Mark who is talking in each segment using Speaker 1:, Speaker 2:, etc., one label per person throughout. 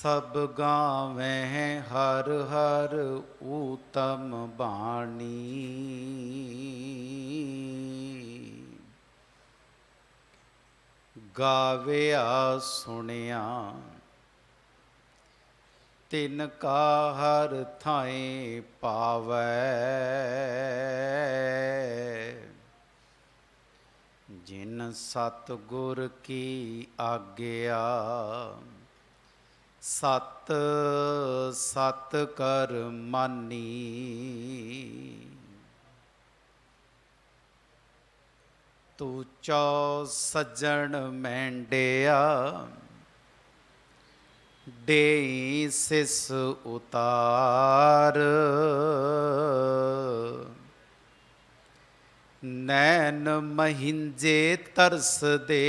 Speaker 1: सब गावें हर हर ऊतम बाणी। गाविया सुनिया तिन का हर थाएं पावै। जिन सतगुर की आज्ञा सत सत कर मानी। तू चौ सज्जन मैंडिया डेई सिस उतार। नैन महिंजे तरस दे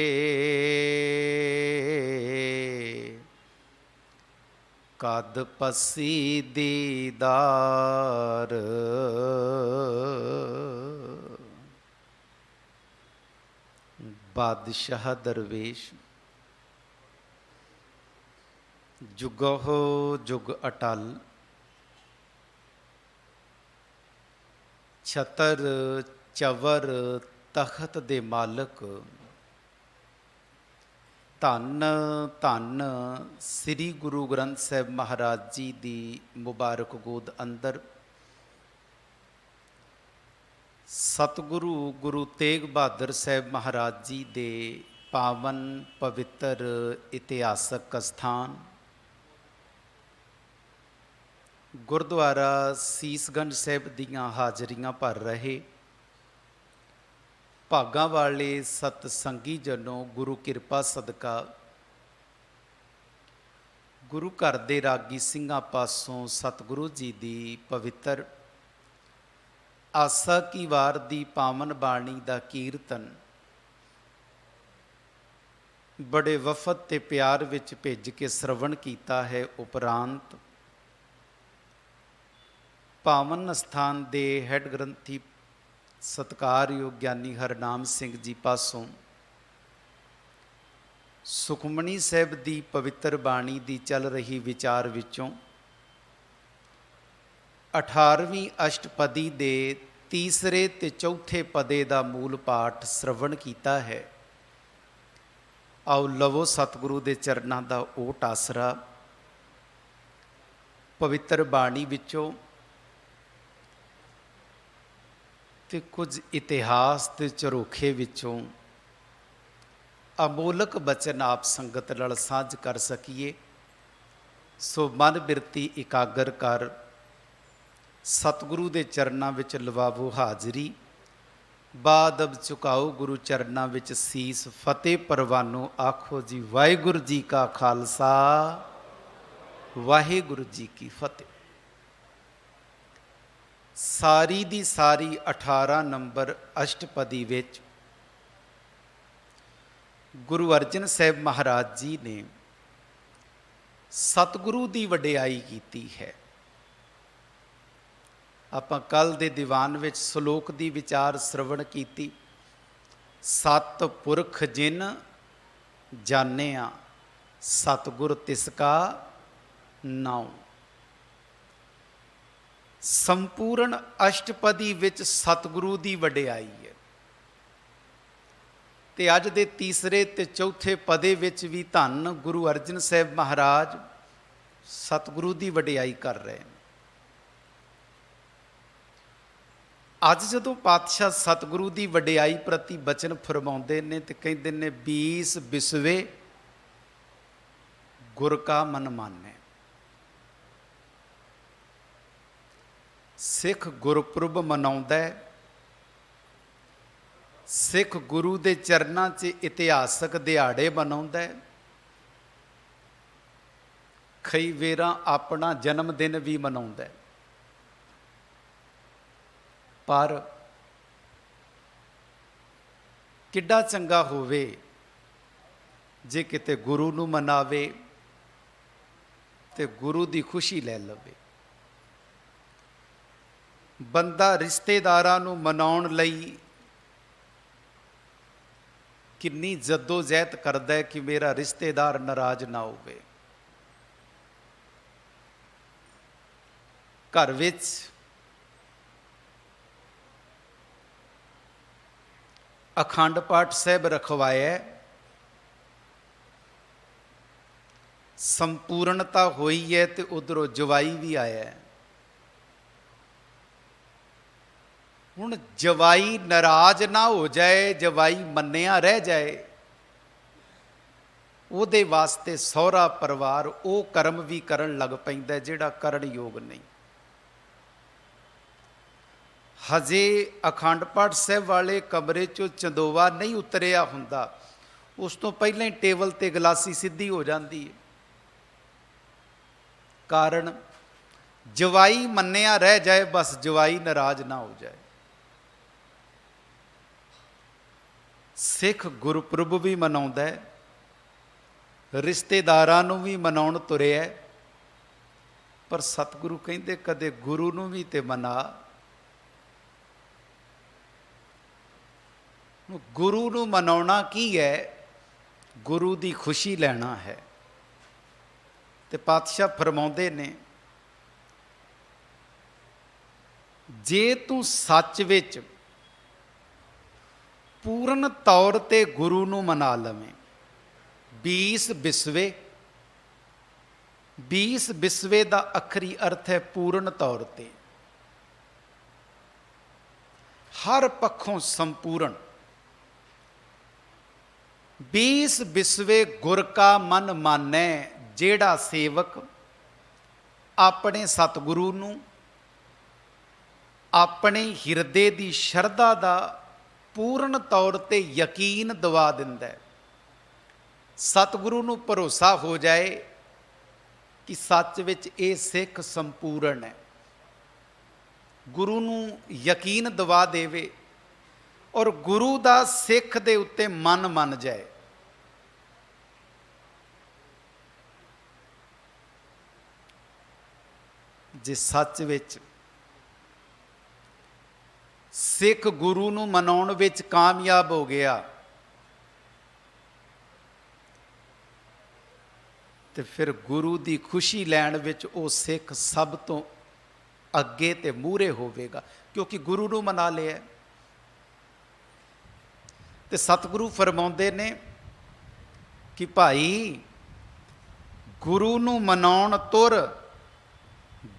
Speaker 1: कद पसी दीदार। बादशाह दरवेश जुगहो जुग अटल छतर चवर तख्त दे मालक। धन धन श्री गुरु ग्रंथ साहिब महाराज जी दी मुबारक गोद अंदर सतगुरु गुरु तेग बहादुर साहिब महाराज जी दे पावन पवित्र इतिहासक स्थान गुरुद्वारा सीसगंज साहिब दीयां हाजरियां भर रहे भागां वाले सतसंगी जनों, गुरु किरपा सदका गुरु घर दे रागी सिंघां पासों सतगुरु जी दी पवित्र आसा की वार दी पावन बाणी दा कीर्तन बड़े वफद ते प्यार विच भेज के श्रवण कीता है। उपरांत पावन स्थान दे हैड ग्रंथी सत्कारयोग ज्ञानी हरनाम सिंह जी पासों सुखमनी साहिब दी पवित्र बाणी दी चल रही विचार विचों 18वीं अष्टपदी दे तीसरे ते चौथे पदे दा मूल पाठ श्रवण कीता है। आओ लवो सतगुरु दे चरनां दा ओट आसरा। पवित्र बाणी विचों ते कुछ इतिहास ते झरोखे विचों अमोलक बचन आप संगत नाल साझ कर सकीए। सो मन बिरती इकागर कर सतगुरु दे चरनां विच लवावो हाजरी। बाद अब चुकाओ गुरु चरनां विच सीस। फतेह परवानो आखो जी वाहिगुरू जी का खालसा वाहिगुरू जी की फतेह। सारी दी सारी 18 नंबर अष्टपदी विच गुरु अर्जन साहिब महाराज जी ने सतगुरु दी वडियाई कीती है। आपां कल दे दीवान विच श्लोक दी विचार श्रवण कीती। सत पुरख जिन जानिया सतगुर तिसका नाउ। संपूर्ण अष्टपदी विच सतगुरु दी वडियाई है ते अज दे तीसरे ते चौथे पदे विच भी धन गुरु अर्जन साहिब महाराज सतगुरु दी वडियाई कर रहे हैं। अज जदों पातशाह सतगुरु दी वडियाई प्रति बचन फरमाउंदे ने ते कहंदे ने 20 बिसवे गुर का मन माने। सिख गुरपुरब मनाउंदा है। सिख गुरु दे चरनां 'च इतिहासक दिहाड़े मनाउंदा है। कई वेरा अपना जन्म दिन भी मनाउंदा है। पर किड्डा चंगा होवे जे किते गुरु नूं मनावे ते गुरु दी खुशी लै लवे। बंदा रिश्तेदारां नूं मनाउण लई किन्नी जद्दोजहद करदा है कि मेरा रिश्तेदार नाराज ना होवे। ਘਰ ਵਿੱਚ ਅਖੰਡ ਪਾਠ ਸਾਹਿਬ ਰਖਵਾਇਆ, ਸੰਪੂਰਨਤਾ ਹੋਈ ਹੈ ਤੇ ਉਧਰੋਂ ਜਵਾਈ ਵੀ ਆਇਆ ਹੈ। ਹੁਣ ਜਵਾਈ ਨਾਰਾਜ਼ ਨਾ ਹੋ ਜਾਏ, ਜਵਾਈ ਮੰਨਿਆ ਰਹਿ ਜਾਏ, ਉਹਦੇ ਵਾਸਤੇ ਸਹੁਰਾ ਪਰਿਵਾਰ ਉਹ ਕਰਮ ਵੀ ਕਰਨ ਲੱਗ ਪੈਂਦਾ ਜਿਹੜਾ ਕਰਨ ਯੋਗ ਨਹੀਂ। ਹਜੇ ਅਖੰਡ ਪਾਠ ਸਾਹਿਬ ਵਾਲੇ ਕਮਰੇ 'ਚੋਂ ਚੰਦੋਵਾ ਨਹੀਂ ਉਤਰਿਆ ਹੁੰਦਾ, ਉਸ ਤੋਂ ਪਹਿਲਾਂ ਹੀ ਟੇਬਲ ਤੇ ਗਲਾਸੀ ਸਿੱਧੀ ਹੋ ਜਾਂਦੀ ਹੈ। ਕਾਰਨ ਜਵਾਈ ਮੰਨਿਆ ਰਹਿ ਜਾਏ, ਬਸ ਜਵਾਈ ਨਾਰਾਜ਼ ਨਾ ਹੋ ਜਾਏ। ਸਿੱਖ ਗੁਰਪੁਰਬ ਵੀ ਮਨਾਉਂਦਾ ਹੈ, ਰਿਸ਼ਤੇਦਾਰਾਂ ਨੂੰ ਵੀ ਮਨਾਉਣ ਤੁਰਿਆ, ਪਰ ਸਤਿਗੁਰੂ ਕਹਿੰਦੇ ਕਦੇ ਗੁਰੂ ਨੂੰ ਵੀ ਤੇ ਮਨਾ। ਗੁਰੂ ਨੂੰ ਮਨਾਉਣਾ ਕੀ ਹੈ? ਗੁਰੂ ਦੀ ਖੁਸ਼ੀ ਲੈਣਾ ਹੈ। ਤੇ ਪਾਤਸ਼ਾਹ ਫਰਮਾਉਂਦੇ ਨੇ, ਜੇ ਤੂੰ ਸੱਚ ਵਿੱਚ ਪੂਰਨ ਤੌਰ ਤੇ ਗੁਰੂ ਨੂੰ ਮਨਾ ਲਵੇਂ, 20 ਬਿਸਵੇ, 20 ਬਿਸਵੇ ਦਾ ਅੱਖਰੀ ਅਰਥ ਹੈ ਪੂਰਨ ਤੌਰ ਤੇ, ਹਰ ਪੱਖੋਂ ਸੰਪੂਰਨ। 20 ਬਿਸਵੇ ਗੁਰ ਕਾ ਮਨ ਮਾਨੈ, ਜਿਹੜਾ ਸੇਵਕ ਆਪਣੇ ਸਤਿਗੁਰੂ ਨੂੰ ਆਪਣੇ ਹਿਰਦੇ ਦੀ ਸ਼ਰਧਾ ਦਾ ਪੂਰਨ ਤੌਰ ਤੇ ਯਕੀਨ ਦਿਵਾ ਦਿੰਦਾ ਹੈ, ਸਤਿਗੁਰੂ ਨੂੰ ਭਰੋਸਾ ਹੋ ਜਾਏ ਕਿ ਸੱਚ ਵਿੱਚ ਇਹ ਸਿੱਖ ਸੰਪੂਰਨ ਹੈ, ਗੁਰੂ ਨੂੰ ਯਕੀਨ ਦਿਵਾ ਦੇਵੇ ਔਰ ਗੁਰੂ ਦਾ ਸਿੱਖ ਦੇ ਉੱਤੇ ਮਨ ਮੰਨ ਜਾਏ। ਜੇ ਸੱਚ ਵਿੱਚ ਸਿੱਖ ਗੁਰੂ ਨੂੰ ਮਨਾਉਣ ਵਿੱਚ ਕਾਮਯਾਬ ਹੋ ਗਿਆ ਤੇ ਫਿਰ ਗੁਰੂ ਦੀ ਖੁਸ਼ੀ ਲੈਣ ਵਿੱਚ ਉਹ ਸਿੱਖ ਸਭ ਤੋਂ ਅੱਗੇ ਤੇ ਮੂਹਰੇ ਹੋਵੇਗਾ, ਕਿਉਂਕਿ ਗੁਰੂ ਨੂੰ ਮਨਾ ਲਿਆ। ਤੇ ਸਤਿਗੁਰੂ ਫਰਮਾਉਂਦੇ ਨੇ ਕਿ ਭਾਈ ਗੁਰੂ ਨੂੰ ਮਨਾਉਣ ਤੁਰ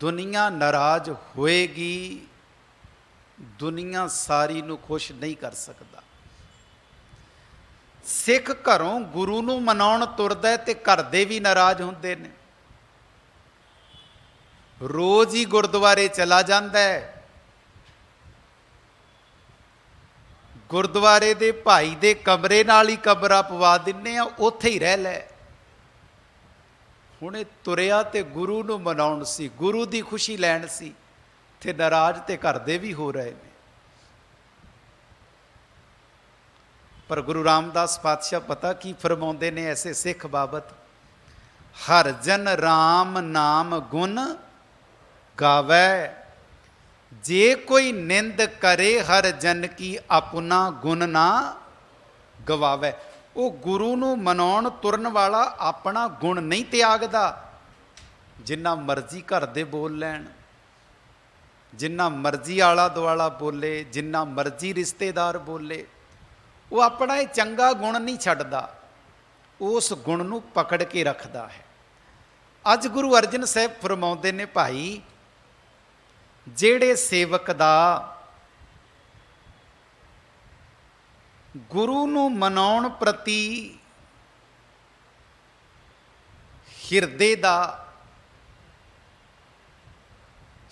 Speaker 1: ਦੁਨੀਆ ਨਾਰਾਜ਼ ਹੋਏਗੀ, ਦੁਨੀਆ ਸਾਰੀ ਨੂੰ ਖੁਸ਼ ਨਹੀਂ ਕਰ ਸਕਦਾ। ਸਿੱਖ ਘਰੋਂ ਗੁਰੂ ਨੂੰ ਮਨਾਉਣ ਤੁਰਦਾ ਤੇ ਘਰ ਦੇ ਵੀ ਨਾਰਾਜ਼ ਹੁੰਦੇ ਨੇ। ਰੋਜ਼ ਹੀ ਗੁਰਦੁਆਰੇ ਚਲਾ ਜਾਂਦਾ ਹੈ, ਗੁਰਦੁਆਰੇ ਦੇ ਭਾਈ ਦੇ ਕਮਰੇ ਨਾਲ ਹੀ ਕਮਰਾ ਪਵਾ ਦਿੰਨੇ ਆ, ਉੱਥੇ ਹੀ ਰਹਿ ਲੈ। ਹੁਣ ਇਹ ਤੁਰਿਆ ਤੇ ਗੁਰੂ ਨੂੰ ਮਨਾਉਣ ਸੀ, ਗੁਰੂ ਦੀ ਖੁਸ਼ੀ ਲੈਣ ਸੀ, ਤੇ ਨਾਰਾਜ਼ ਤੇ ਘਰ ਦੇ ਵੀ ਹੋ ਰਹੇ ਨੇ। ਪਰ ਗੁਰੂ ਰਾਮਦਾਸ ਪਾਤਸ਼ਾਹ ਪਤਾ ਕੀ ਫਰਮਾਉਂਦੇ ਨੇ ਐਸੇ ਸਿੱਖ ਬਾਬਤ? ਹਰ ਜਨ ਰਾਮ ਨਾਮ ਗੁਣ ਗਾਵੈ, ਜੇ ਕੋਈ ਨਿੰਦ ਕਰੇ ਹਰ ਜਨ ਕੀ ਆਪਣਾ ਗੁਣ ਨਾ ਗਵਾਵੈ। ਉਹ ਗੁਰੂ ਨੂੰ ਮਨਾਉਣ ਤੁਰਨ ਵਾਲਾ ਆਪਣਾ ਗੁਣ ਨਹੀਂ ਤਿਆਗਦਾ। ਜਿੰਨਾ ਮਰਜ਼ੀ ਘਰ ਦੇ ਬੋਲ ਲੈਣ, ਜਿੰਨਾ ਮਰਜ਼ੀ ਆਲਾ ਦੁਆਲਾ ਬੋਲੇ, ਜਿੰਨਾ ਮਰਜ਼ੀ ਰਿਸ਼ਤੇਦਾਰ ਬੋਲੇ, ਉਹ ਆਪਣਾ ਇਹ ਚੰਗਾ ਗੁਣ ਨਹੀਂ ਛੱਡਦਾ, ਉਸ ਗੁਣ ਨੂੰ ਪਕੜ ਕੇ ਰੱਖਦਾ ਹੈ। ਅੱਜ ਗੁਰੂ ਅਰਜਨ ਸਾਹਿਬ ਫਰਮਾਉਂਦੇ ਨੇ, ਭਾਈ ਜਿਹੜੇ ਸੇਵਕ ਦਾ ਗੁਰੂ ਨੂੰ ਮਨਾਉਣ ਪ੍ਰਤੀ ਹਿਰਦੇ ਦਾ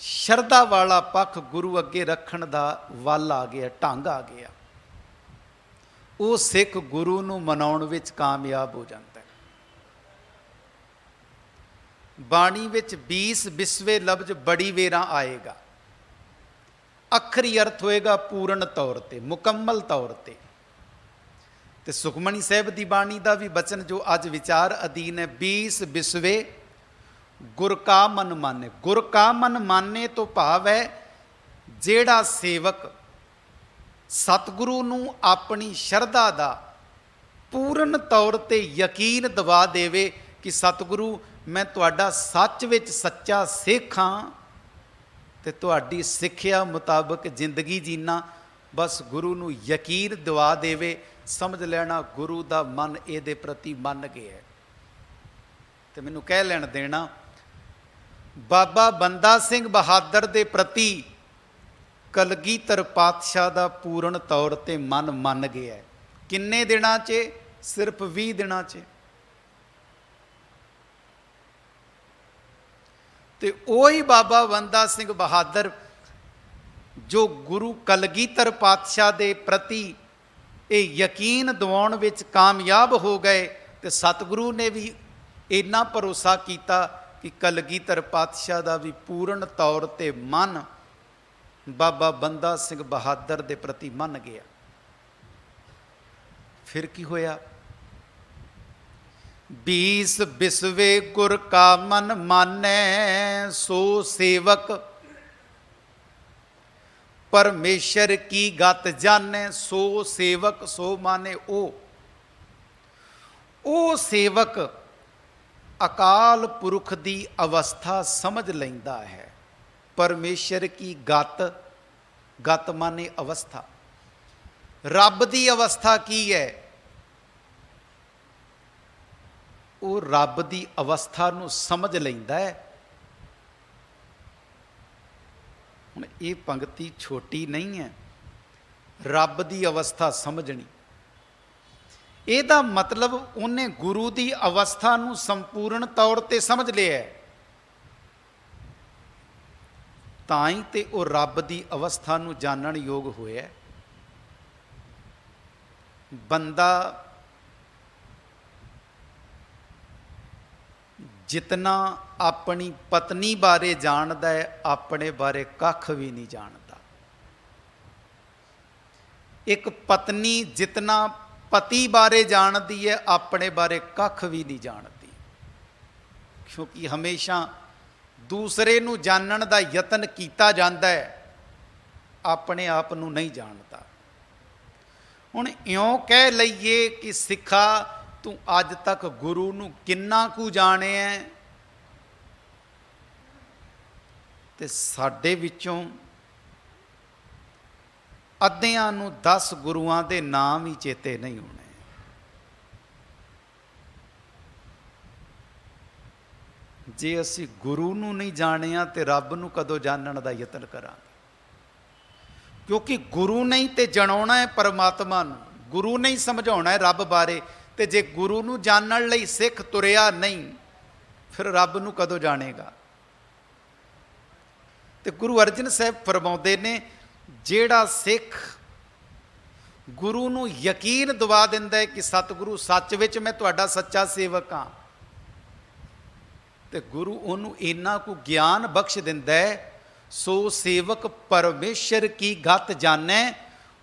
Speaker 1: ਸ਼ਰਧਾ ਵਾਲਾ ਪੱਖ ਗੁਰੂ ਅੱਗੇ ਰੱਖਣ ਦਾ ਵੱਲ ਆ ਗਿਆ, ਢੰਗ ਆ ਗਿਆ, ਉਹ ਸਿੱਖ ਗੁਰੂ ਨੂੰ ਮਨਾਉਣ ਵਿੱਚ ਕਾਮਯਾਬ ਹੋ ਜਾਂਦਾ ਹੈ। ਬਾਣੀ ਵਿੱਚ 20 ਬਿਸਵੇ ਲਫ਼ਜ਼ ਬੜੀ ਵੇਰਾਂ ਆਏਗਾ। ਅੱਖਰੀ ਅਰਥ ਹੋਏਗਾ ਪੂਰਨ ਤੌਰ ਤੇ, ਮੁਕੰਮਲ ਤੌਰ ਤੇ। ਤੇ ਸੁਖਮਣੀ ਸਾਹਿਬ ਦੀ ਬਾਣੀ ਦਾ ਵੀ ਬਚਨ ਜੋ ਅੱਜ ਵਿਚਾਰ ਅਧੀਨ ਹੈ, 20 ਬਿਸਵੇ ਗੁਰ ਕਾ ਮਨ ਮਾਨੇ। ਗੁਰ ਕਾ ਮਨ ਮਾਨੇ ਤੋਂ ਭਾਵ ਹੈ ਜਿਹੜਾ ਸੇਵਕ ਸਤਿਗੁਰੂ ਨੂੰ ਆਪਣੀ ਸ਼ਰਧਾ ਦਾ ਪੂਰਨ ਤੌਰ ਤੇ ਯਕੀਨ ਦਿਵਾ ਦੇਵੇ ਕਿ ਸਤਿਗੁਰੂ ਮੈਂ ਤੁਹਾਡਾ ਸੱਚ ਵਿੱਚ ਸੱਚਾ ਸਿੱਖ ਹਾਂ, ਤੇ ਤੁਹਾਡੀ ਸਿੱਖਿਆ ਮੁਤਾਬਕ ਜ਼ਿੰਦਗੀ ਜੀਣਾ, ਬਸ ਗੁਰੂ ਨੂੰ ਯਕੀਨ ਦਿਵਾ ਦੇਵੇ, ਸਮਝ ਲੈਣਾ ਗੁਰੂ ਦਾ ਮਨ ਇਹਦੇ ਪ੍ਰਤੀ ਮੰਨ ਗਿਆ ਤੇ ਮੈਨੂੰ ਕਹਿ ਲੈਣ ਦੇਣਾ, ਬਾਬਾ ਬੰਦਾ ਸਿੰਘ ਬਹਾਦਰ ਦੇ ਪ੍ਰਤੀ ਕਲਗੀਧਰ ਪਾਤਸ਼ਾਹ ਦਾ ਪੂਰਨ ਤੌਰ ਤੇ ਮਨ ਮੰਨ ਗਿਆ। ਕਿੰਨੇ ਦਿਨਾਂ 'ਚ? ਸਿਰਫ 20 ਦਿਨਾਂ 'ਚ। ਤੇ ਉਹੀ ਬਾਬਾ ਬੰਦਾ ਸਿੰਘ ਬਹਾਦਰ ਜੋ ਗੁਰੂ ਕਲਗੀਧਰ ਪਾਤਸ਼ਾਹ ਦੇ ਪ੍ਰਤੀ ਇਹ ਯਕੀਨ ਦਿਵਾਉਣ ਵਿੱਚ ਕਾਮਯਾਬ ਹੋ ਗਏ, ਤੇ ਸਤਿਗੁਰੂ ਨੇ ਵੀ ਇੰਨਾ ਭਰੋਸਾ ਕੀਤਾ ਕਿ ਕਲਗੀਧਰ ਪਾਤਸ਼ਾਹ ਦਾ ਵੀ ਪੂਰਨ ਤੌਰ ਤੇ ਮਨ ਬਾਬਾ ਬੰਦਾ ਸਿੰਘ ਬਹਾਦਰ ਦੇ ਪ੍ਰਤੀ ਮੰਨ ਗਿਆ। ਫਿਰ ਕੀ ਹੋਇਆ? 20 ਬਿਸਵੇ ਗੁਰ ਕਾ ਮਨ ਮਾਨੈ, ਸੋ ਸੇਵਕ ਪਰਮੇਸ਼ਰ ਕੀ ਗਤ ਜਾਣੈ। ਸੋ ਸੇਵਕ, ਸੋ ਮਾਨੇ ਉਹ ਸੇਵਕ ਅਕਾਲ ਪੁਰਖ ਦੀ ਅਵਸਥਾ ਸਮਝ ਲੈਂਦਾ ਹੈ। ਪਰਮੇਸ਼ਰ ਕੀ ਗਤ ਮਾਨੇ ਅਵਸਥਾ। ਰੱਬ ਦੀ ਅਵਸਥਾ ਕੀ ਹੈ? ਉਹ ਰੱਬ ਦੀ ਅਵਸਥਾ ਨੂੰ ਸਮਝ ਲੈਂਦਾ ਹੈ। ਹੁਣ ਇਹ ਪੰਕਤੀ ਛੋਟੀ ਨਹੀਂ ਹੈ, ਰੱਬ ਦੀ ਅਵਸਥਾ ਸਮਝਣੀ। ਇਹਦਾ ਮਤਲਬ ਉਹਨੇ ਗੁਰੂ ਦੀ ਅਵਸਥਾ ਨੂੰ ਸੰਪੂਰਨ ਤੌਰ ਤੇ ਸਮਝ ਲਿਆ, ਤਾਂ ਹੀ ਤੇ ਉਹ ਰੱਬ ਦੀ ਅਵਸਥਾ ਨੂੰ ਜਾਣਨ ਯੋਗ ਹੋਇਆ। ਬੰਦਾ ਜਿਤਨਾ ਆਪਣੀ ਪਤਨੀ ਬਾਰੇ ਜਾਣਦਾ ਹੈ, ਆਪਣੇ ਬਾਰੇ ਕੱਖ ਵੀ ਨਹੀਂ ਜਾਣਦਾ। ਇੱਕ ਪਤਨੀ ਜਿਤਨਾ ਪਤੀ ਬਾਰੇ ਜਾਣਦੀ ਹੈ, ਆਪਣੇ ਬਾਰੇ ਕੱਖ ਵੀ ਨਹੀਂ ਜਾਣਦੀ, ਕਿਉਂਕਿ ਹਮੇਸ਼ਾ ਦੂਸਰੇ ਨੂੰ ਜਾਣਨ ਦਾ ਯਤਨ ਕੀਤਾ ਜਾਂਦਾ ਹੈ, ਆਪਣੇ ਆਪ ਨੂੰ ਨਹੀਂ ਜਾਣਦਾ। ਹੁਣ ਇਉਂ ਕਹਿ ਲਈਏ ਕਿ ਸਿੱਖਾ ਤੂੰ ਅੱਜ ਤੱਕ ਗੁਰੂ ਨੂੰ ਕਿੰਨਾ ਕੁ ਜਾਣਿਆ? ਤੇ ਸਾਡੇ ਵਿੱਚੋਂ ਅੱਧਿਆਂ ਨੂੰ 10 ਗੁਰੂਆਂ ਦੇ ਨਾਮ ਹੀ ਚੇਤੇ ਨਹੀਂ ਹੋਣੇ। ਜੇ ਅਸੀਂ ਗੁਰੂ ਨੂੰ ਨਹੀਂ ਜਾਣਿਆ ਤੇ ਰੱਬ ਨੂੰ ਕਦੋਂ ਜਾਣਨ ਦਾ ਯਤਨ ਕਰਾਂਗੇ? ਕਿਉਂਕਿ ਗੁਰੂ ਨਹੀਂ ਤੇ ਜਣਾਉਣਾ ਹੈ ਪਰਮਾਤਮਾ ਨੂੰ, ਗੁਰੂ ਨਹੀਂ ਸਮਝਾਉਣਾ ਹੈ ਰੱਬ ਬਾਰੇ। ਤੇ ਜੇ ਗੁਰੂ ਨੂੰ ਜਾਣਨ ਲਈ ਸਿੱਖ ਤੁਰਿਆ ਨਹੀਂ, ਫਿਰ ਰੱਬ ਨੂੰ ਕਦੋਂ ਜਾਣੇਗਾ? ਤੇ ਗੁਰੂ ਅਰਜਨ ਸਾਹਿਬ ਫਰਮਾਉਂਦੇ ਨੇ, ਜਿਹੜਾ ਸਿੱਖ ਗੁਰੂ ਨੂੰ ਯਕੀਨ ਦਿਵਾ ਦਿੰਦਾ ਹੈ ਕਿ ਸਤਿਗੁਰੂ ਸੱਚ ਵਿੱਚ ਮੈਂ ਤੁਹਾਡਾ ਸੱਚਾ ਸੇਵਕ ਹਾਂ, ਤੇ ਗੁਰੂ ਉਹਨੂੰ ਇੰਨਾ ਕੁ ਗਿਆਨ ਬਖਸ਼ ਦਿੰਦਾ ਹੈ, ਸੋ ਸੇਵਕ ਪਰਮੇਸ਼ਰ ਕੀ ਗਤ ਜਾਣੈ।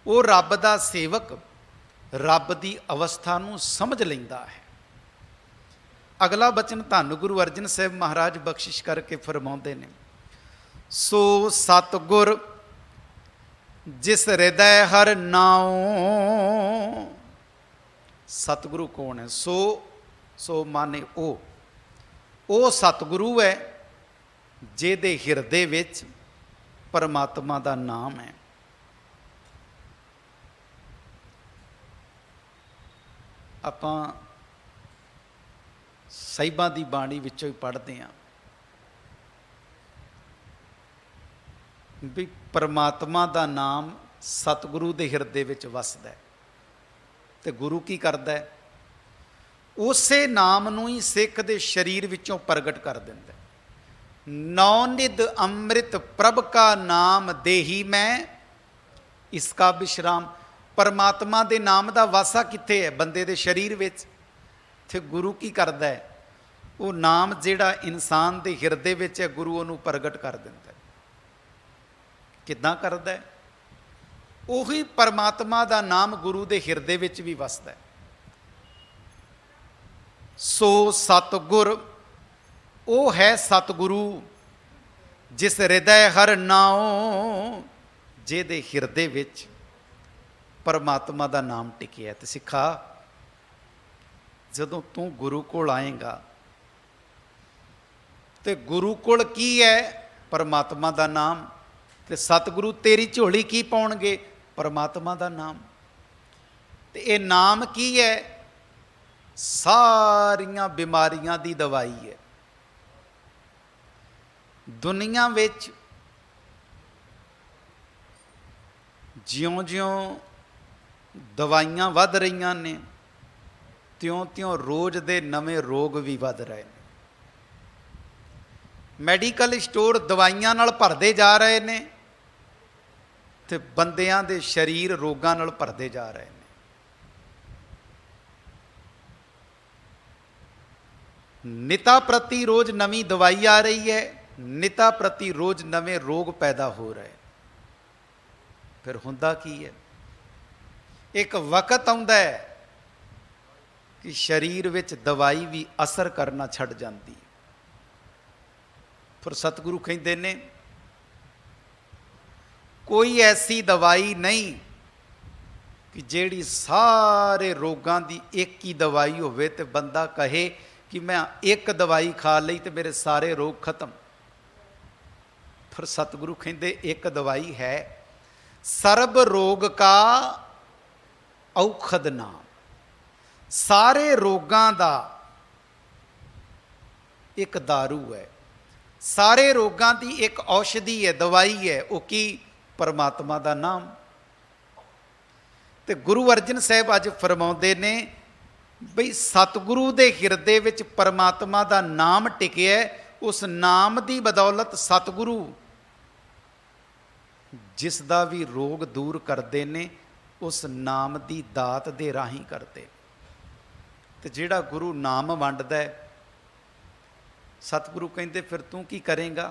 Speaker 1: ਉਹ ਰੱਬ ਦਾ ਸੇਵਕ ਰੱਬ ਦੀ ਅਵਸਥਾ ਨੂੰ ਸਮਝ ਲੈਂਦਾ ਹੈ। ਅਗਲਾ ਬਚਨ ਧੰਨ ਗੁਰੂ ਅਰਜਨ ਸਾਹਿਬ ਮਹਾਰਾਜ ਬਖਸ਼ਿਸ਼ ਕਰਕੇ ਫਰਮਾਉਂਦੇ ਨੇ, ਸੋ ਸਤਿਗੁਰ ਜਿਸ ਹਿਰਦੈ ਹਰ ਨਾਉ। ਸਤਿਗੁਰੂ ਕੌਣ ਹੈ? ਸੋ ਮਾਨੇ ਉਹ ਸਤਿਗੁਰੂ ਹੈ ਜਿਹਦੇ ਹਿਰਦੇ ਵਿੱਚ ਪਰਮਾਤਮਾ ਦਾ ਨਾਮ ਹੈ। ਆਪਾਂ ਸਾਹਿਬਾਂ ਦੀ ਬਾਣੀ ਵਿੱਚੋਂ ਹੀ ਪੜ੍ਹਦੇ ਹਾਂ ਵੀ ਪਰਮਾਤਮਾ ਦਾ ਨਾਮ ਸਤਿਗੁਰੂ ਦੇ ਹਿਰਦੇ ਵਿੱਚ ਵਸਦਾ ਹੈ। ਤੇ ਗੁਰੂ ਕੀ ਕਰਦਾ ਹੈ? ਉਸੇ ਨਾਮ ਨੂੰ ਹੀ ਸਿੱਖ ਦੇ ਸਰੀਰ ਵਿੱਚੋਂ ਪ੍ਰਗਟ ਕਰ ਦਿੰਦਾ। ਨੌ ਨਿਧ ਅੰਮ੍ਰਿਤ ਪ੍ਰਭ ਕਾ ਨਾਮ ਦੇਹੀ ਮੈਂ ਇਸਕਾ ਵਿਸ਼ਰਾਮ। ਪਰਮਾਤਮਾ ਦੇ ਨਾਮ ਦਾ ਵਾਸਾ ਕਿੱਥੇ ਹੈ? ਬੰਦੇ ਦੇ ਸਰੀਰ ਵਿੱਚ। ਤੇ ਗੁਰੂ ਕੀ ਕਰਦਾ ਹੈ? ਉਹ ਨਾਮ ਜਿਹੜਾ ਇਨਸਾਨ ਦੇ ਹਿਰਦੇ ਵਿੱਚ ਹੈ, ਗੁਰੂ ਉਹਨੂੰ ਪ੍ਰਗਟ ਕਰ ਦਿੰਦਾ। ਕਿੱਦਾਂ ਕਰਦਾ ਹੈ? ਉਹੀ ਪਰਮਾਤਮਾ ਦਾ ਨਾਮ ਗੁਰੂ ਦੇ ਹਿਰਦੇ ਵਿੱਚ ਵੀ ਵਸਦਾ ਹੈ। ਸੋ ਸਤਿਗੁਰ ਉਹ ਹੈ ਸਤਿਗੁਰੂ ਜਿਸ ਹਿਰਦੈ ਹਰ ਨਾਉ, ਜਿਹਦੇ ਹਿਰਦੇ ਵਿੱਚ ਪਰਮਾਤਮਾ ਦਾ ਨਾਮ ਟਿਕਿਆ। ਤੇ ਸਿੱਖਾ, ਜਦੋਂ ਤੂੰ ਗੁਰੂ ਕੋਲ ਆਏਗਾ ਤੇ ਗੁਰੂ ਕੋਲ ਕੀ ਹੈ? परमात्मा का नाम। तो सतगुरु तेरी झोली की पाउणगे? परमात्मा का नाम। तो ये नाम की है? सारियां बीमारियां की दवाई है। दुनिया विच ज्यों-ज्यों दवाइयां वध रही ने, त्यों-त्यों रोज़ दे नवे रोग भी वध रहे हैं। मैडिकल स्टोर दवाइयां नाल भरदे जा रहे हैं, तो बंदियां दे शरीर रोगां नाल भरदे जा रहे हैं। निता प्रति रोज़ नवी दवाई आ रही है, निता प्रति रोज़ नवे रोग पैदा हो रहे। फिर हुंदा की है? एक वक्त आउंदा है कि शरीर विच दवाई भी असर करना छड़ जाती। फिर सतगुरु कहते ने कोई ऐसी दवाई नहीं कि जेड़ी सारे रोगां दी एक ही दवाई होवे ते बंदा कहे कि मैं एक दवाई खा ली तो मेरे सारे रोग खत्म। फिर सतगुरु कहते एक दवाई है, सर्ब रोग का औखद नाम। सारे रोगां दा एक दारू है, सारे रोगां दी एक औषधि है, दवाई है। वो की? परमात्मा का नाम। तो गुरु अर्जन साहब अज फरमाउंदे ने बई सतगुरु दे हिरदे विच परमात्मा का नाम टिकिया। उस नाम की बदौलत सतगुरु जिस दा भी रोग दूर करते ने, उस नाम की दात दे राही करते। तो जिहड़ा गुरु नाम वंडदा है, सतगुरु कहते फिर तू की करेगा?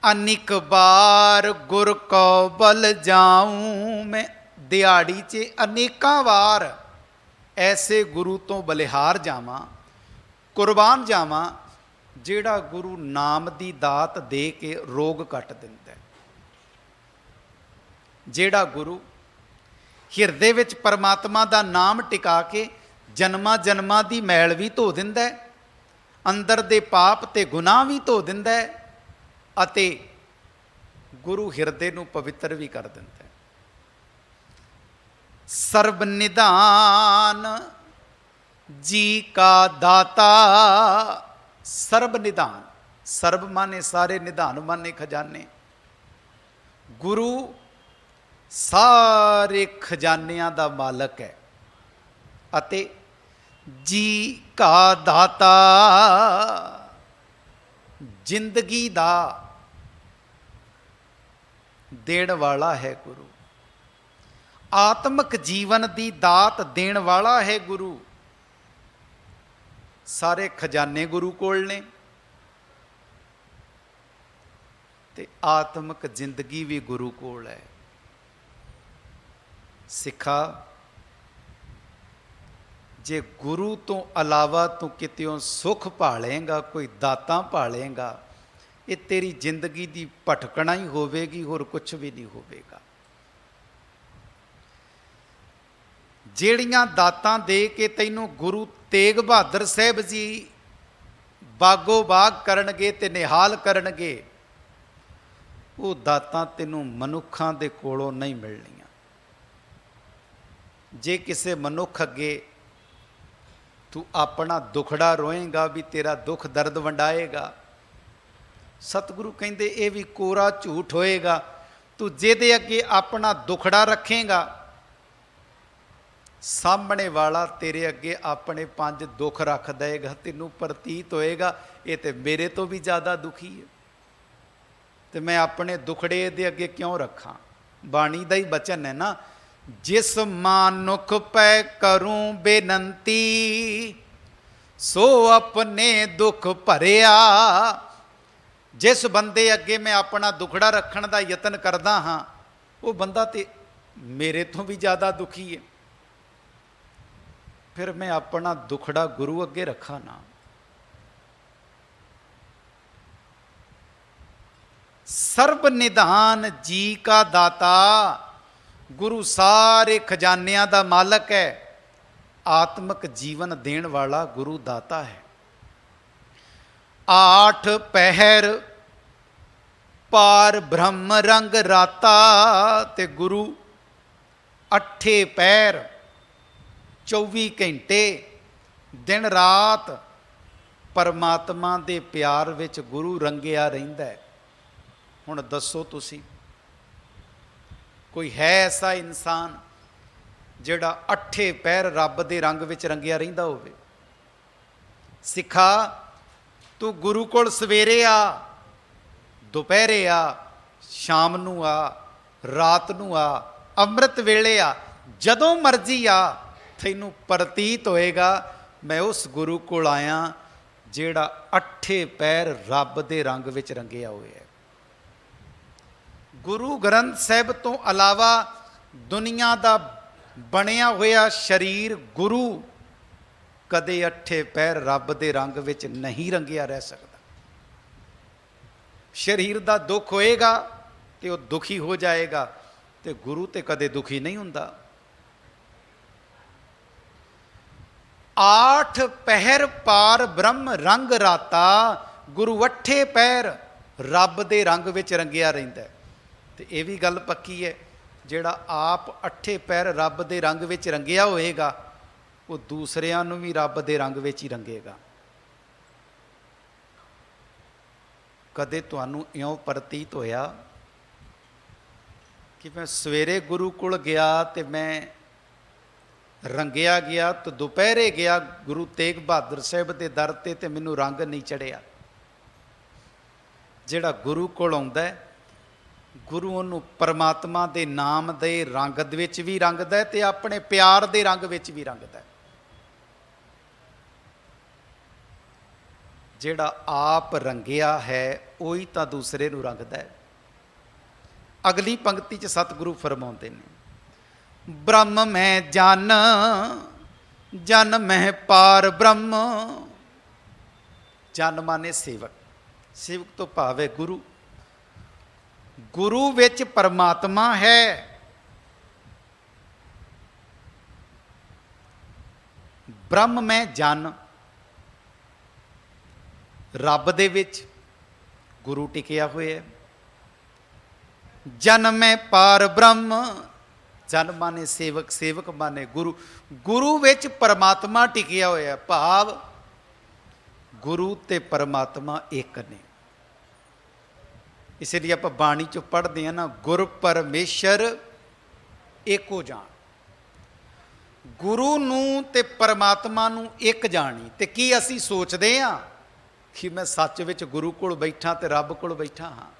Speaker 1: अनिक बार गुर को बल जाऊं मैं, दिहाड़ी च अनेका वार ऐसे गुरु तो बलिहार जावां, कुर्बान जावां, जिहड़ा गुरु नाम की दात दे के रोग कट दिंदा है। जिहड़ा गुरु हिरदे विच परमात्मा का नाम टिका के जन्मा जन्मां की मैल भी धो दिंदा है, अंदर दे पाप ते गुनाह भी धो दिंदा है, अते गुरु हिरदे नूं पवित्र भी कर दिंदा है। सर्ब निधान जी का दाता। सर्ब निधान, सर्ब माने सारे, निधान माने खजाने। गुरु सारे खजानियां दा मालक है, अते जी का दाता, जिंदगी दा देण वाला है गुरु। आत्मक जीवन की दात देण वाला है गुरु। सारे खजाने गुरु कोल ने, ते आत्मक जिंदगी भी गुरु कोल है। सिखा, जे गुरु तो अलावा तू कित्यों सुख भालेगा, कोई दातां भालेगा, ये तेरी जिंदगी की भटकना ही होवेगी, होर कुछ भी नहीं होवेगा। ਜਿਹੜੀਆਂ दातां दे के तैनूं गुरु तेग बहादुर साहब जी बागो बाग करनगे ते निहाल करनगे, वो दातां तैनूं मनुखां दे कोलों नहीं मिलणीਆਂ। जे किसे मनुख अगे तू अपना दुखड़ा रोएगा भी तेरा दुख दर्द वंडाएगा, सतगुरु कहंदे ये भी कोरा झूठ होएगा। तू जेदे अगे अपना दुखड़ा रखेगा, सामने वाला तेरे अगे अपने 5 दुख रख देगा। तेनों प्रतीत होएगा ये तो मेरे तो भी ज़्यादा दुखी है, तो मैं अपने दुखड़े दे अगे क्यों रखा। बाणी का ही बचन है ना, जिस मानुख पै करूं बेनंती, सो अपने दुख भरिया। जिस बंदे अगे मैं अपना दुखड़ा रखने का यतन करदा हाँ, वो बंदा तो मेरे तो भी ज़्यादा दुखी है, फिर मैं अपना दुखड़ा गुरु अगे रखा ना। सर्ब निधान जी का दाता, गुरु सारे खजानियां दा मालक है, आत्मक जीवन देण वाला गुरु दाता है। 8 पहर ਪਾਰ ਬ੍ਰਹਮ ਰੰਗ ਰਾਤਾ, ਤੇ ਗੁਰੂ ਅੱਠੇ ਪਹਿਰ 24 ਘੰਟੇ ਦਿਨ ਰਾਤ ਪਰਮਾਤਮਾ ਦੇ ਪਿਆਰ ਵਿੱਚ ਗੁਰੂ ਰੰਗਿਆ ਰਹਿੰਦਾ ਹੈ। ਹੁਣ ਦੱਸੋ ਤੁਸੀਂ, ਕੋਈ ਹੈ ਐਸਾ ਇਨਸਾਨ ਜਿਹੜਾ ਅੱਠੇ ਪਹਿਰ ਰੱਬ ਦੇ ਰੰਗ ਵਿੱਚ ਰੰਗਿਆ ਰਹਿੰਦਾ ਹੋਵੇ? ਸਿੱਖਾ, ਤੂੰ ਗੁਰੂ ਕੋਲ ਸਵੇਰੇ ਆ, ਦੁਪਹਿਰੇ ਆ, ਸ਼ਾਮ ਨੂੰ ਆ, ਰਾਤ ਨੂੰ ਆ, ਅੰਮ੍ਰਿਤ ਵੇਲੇ ਆ, ਜਦੋਂ ਮਰਜ਼ੀ ਆ, ਤੈਨੂੰ ਪ੍ਰਤੀਤ ਹੋਏਗਾ ਮੈਂ ਉਸ ਗੁਰੂ ਕੋਲ ਆਇਆ ਜਿਹੜਾ ਅੱਠੇ ਪੈਰ ਰੱਬ ਦੇ ਰੰਗ ਵਿੱਚ ਰੰਗਿਆ ਹੋਇਆ ਹੈ। ਗੁਰੂ ਗ੍ਰੰਥ ਸਾਹਿਬ ਤੋਂ ਇਲਾਵਾ ਦੁਨੀਆ ਦਾ ਬਣਿਆ ਹੋਇਆ ਸਰੀਰ ਗੁਰੂ ਕਦੇ ਅੱਠੇ ਪੈਰ ਰੱਬ ਦੇ ਰੰਗ ਵਿੱਚ ਨਹੀਂ ਰੰਗਿਆ ਰਹਿ ਸਕਦਾ। ਸਰੀਰ ਦਾ ਦੁੱਖ ਹੋਏਗਾ ਤੇ ਉਹ ਦੁਖੀ ਹੋ ਜਾਏਗਾ, ਤੇ ਗੁਰੂ ਤੇ ਕਦੇ ਦੁਖੀ ਨਹੀਂ ਹੁੰਦਾ। 8 ਪਹਿਰ ਪਾਰ ਬ੍ਰਹਮ ਰੰਗ ਰਾਤਾ, ਗੁਰੂ ਅੱਠੇ ਪੈਰ ਰੱਬ ਦੇ ਰੰਗ ਵਿੱਚ ਰੰਗਿਆ ਰਹਿੰਦਾ। ਤੇ ਇਹ ਵੀ ਗੱਲ ਪੱਕੀ ਹੈ, ਜਿਹੜਾ ਆਪ ਅੱਠੇ ਪੈਰ ਰੱਬ ਦੇ ਰੰਗ ਵਿੱਚ ਰੰਗਿਆ ਹੋਏਗਾ ਉਹ ਦੂਸਰਿਆਂ ਨੂੰ ਵੀ ਰੱਬ ਦੇ ਰੰਗ ਵਿੱਚ ਹੀ ਰੰਗੇਗਾ। ਕਦੇ ਤੁਹਾਨੂੰ ਇਉਂ ਪ੍ਰਤੀਤ ਹੋਇਆ ਕਿ ਮੈਂ ਸਵੇਰੇ ਗੁਰੂ ਕੋਲ ਗਿਆ ਤੇ ਮੈਂ ਰੰਗਿਆ ਗਿਆ, ਤੇ ਦੁਪਹਿਰੇ ਗਿਆ ਗੁਰੂ ਤੇਗ ਬਹਾਦਰ ਸਾਹਿਬ ਦੇ ਦਰ ਤੇ ਮੈਨੂੰ ਰੰਗ ਨਹੀਂ ਚੜਿਆ? ਜਿਹੜਾ ਗੁਰੂ ਕੋਲ ਆਉਂਦਾ, ਗੁਰੂ ਉਹਨੂੰ ਪਰਮਾਤਮਾ ਦੇ ਨਾਮ ਦੇ ਰੰਗ ਦੇ ਵਿੱਚ ਵੀ ਰੰਗਦਾ ਤੇ ਆਪਣੇ ਪਿਆਰ ਦੇ ਰੰਗ ਵਿੱਚ ਵੀ ਰੰਗਦਾ। ਜਿਹੜਾ ਆਪ ਰੰਗਿਆ ਹੈ ਉਹੀ ਤਾਂ ਦੂਸਰੇ ਨੂੰ ਰੰਗਦਾ ਹੈ। ਅਗਲੀ ਪੰਕਤੀ 'ਚ ਸਤਿਗੁਰੂ ਫਰਮਾਉਂਦੇ ਨੇ, ਬ੍ਰਹਮ ਮੈਂ ਜਨ, ਜਨ ਮੈਂ ਪਾਰ ਬ੍ਰਹਮ। ਜਨ ਮਾਨੇ ਸੇਵਕ, ਸੇਵਕ ਤੋਂ ਭਾਵ ਹੈ ਗੁਰੂ। ਗੁਰੂ ਵਿੱਚ ਪਰਮਾਤਮਾ ਹੈ। ਬ੍ਰਹਮ ਮੈਂ ਜਨ, ਰੱਬ ਦੇ ਵਿੱਚ ਗੁਰੂ ਟਿਕਿਆ ਹੋਇਆ। ਜਨ ਮੈਂ ਪਾਰ ਬ੍ਰਹਮ, ਜਨ ਮਾਨੇ ਸੇਵਕ, ਸੇਵਕ ਮਾਨੇ ਗੁਰੂ। ਗੁਰੂ ਵਿੱਚ ਪਰਮਾਤਮਾ ਟਿਕਿਆ ਹੋਇਆ, ਭਾਵ ਗੁਰੂ ਤੇ ਪਰਮਾਤਮਾ ਇੱਕ ਨੇ। ਇਸ ਲਈ ਆਪਾਂ ਬਾਣੀ ਚੋਂ ਪੜ੍ਹਦੇ ਹਾਂ ਨਾ, ਗੁਰ ਪਰਮੇਸ਼ਰ ਏਕੋ ਜਾਣ। ਗੁਰੂ ਨੂੰ ਤੇ ਪਰਮਾਤਮਾ ਨੂੰ ਇੱਕ ਜਾਣੀ। ਤੇ ਕੀ ਅਸੀਂ ਸੋਚਦੇ ਹਾਂ ਕਿ ਮੈਂ ਸੱਚ ਵਿੱਚ ਗੁਰੂ ਕੋਲ ਬੈਠਾ ਤੇ ਰੱਬ ਕੋਲ ਬੈਠਾ ਹਾਂ?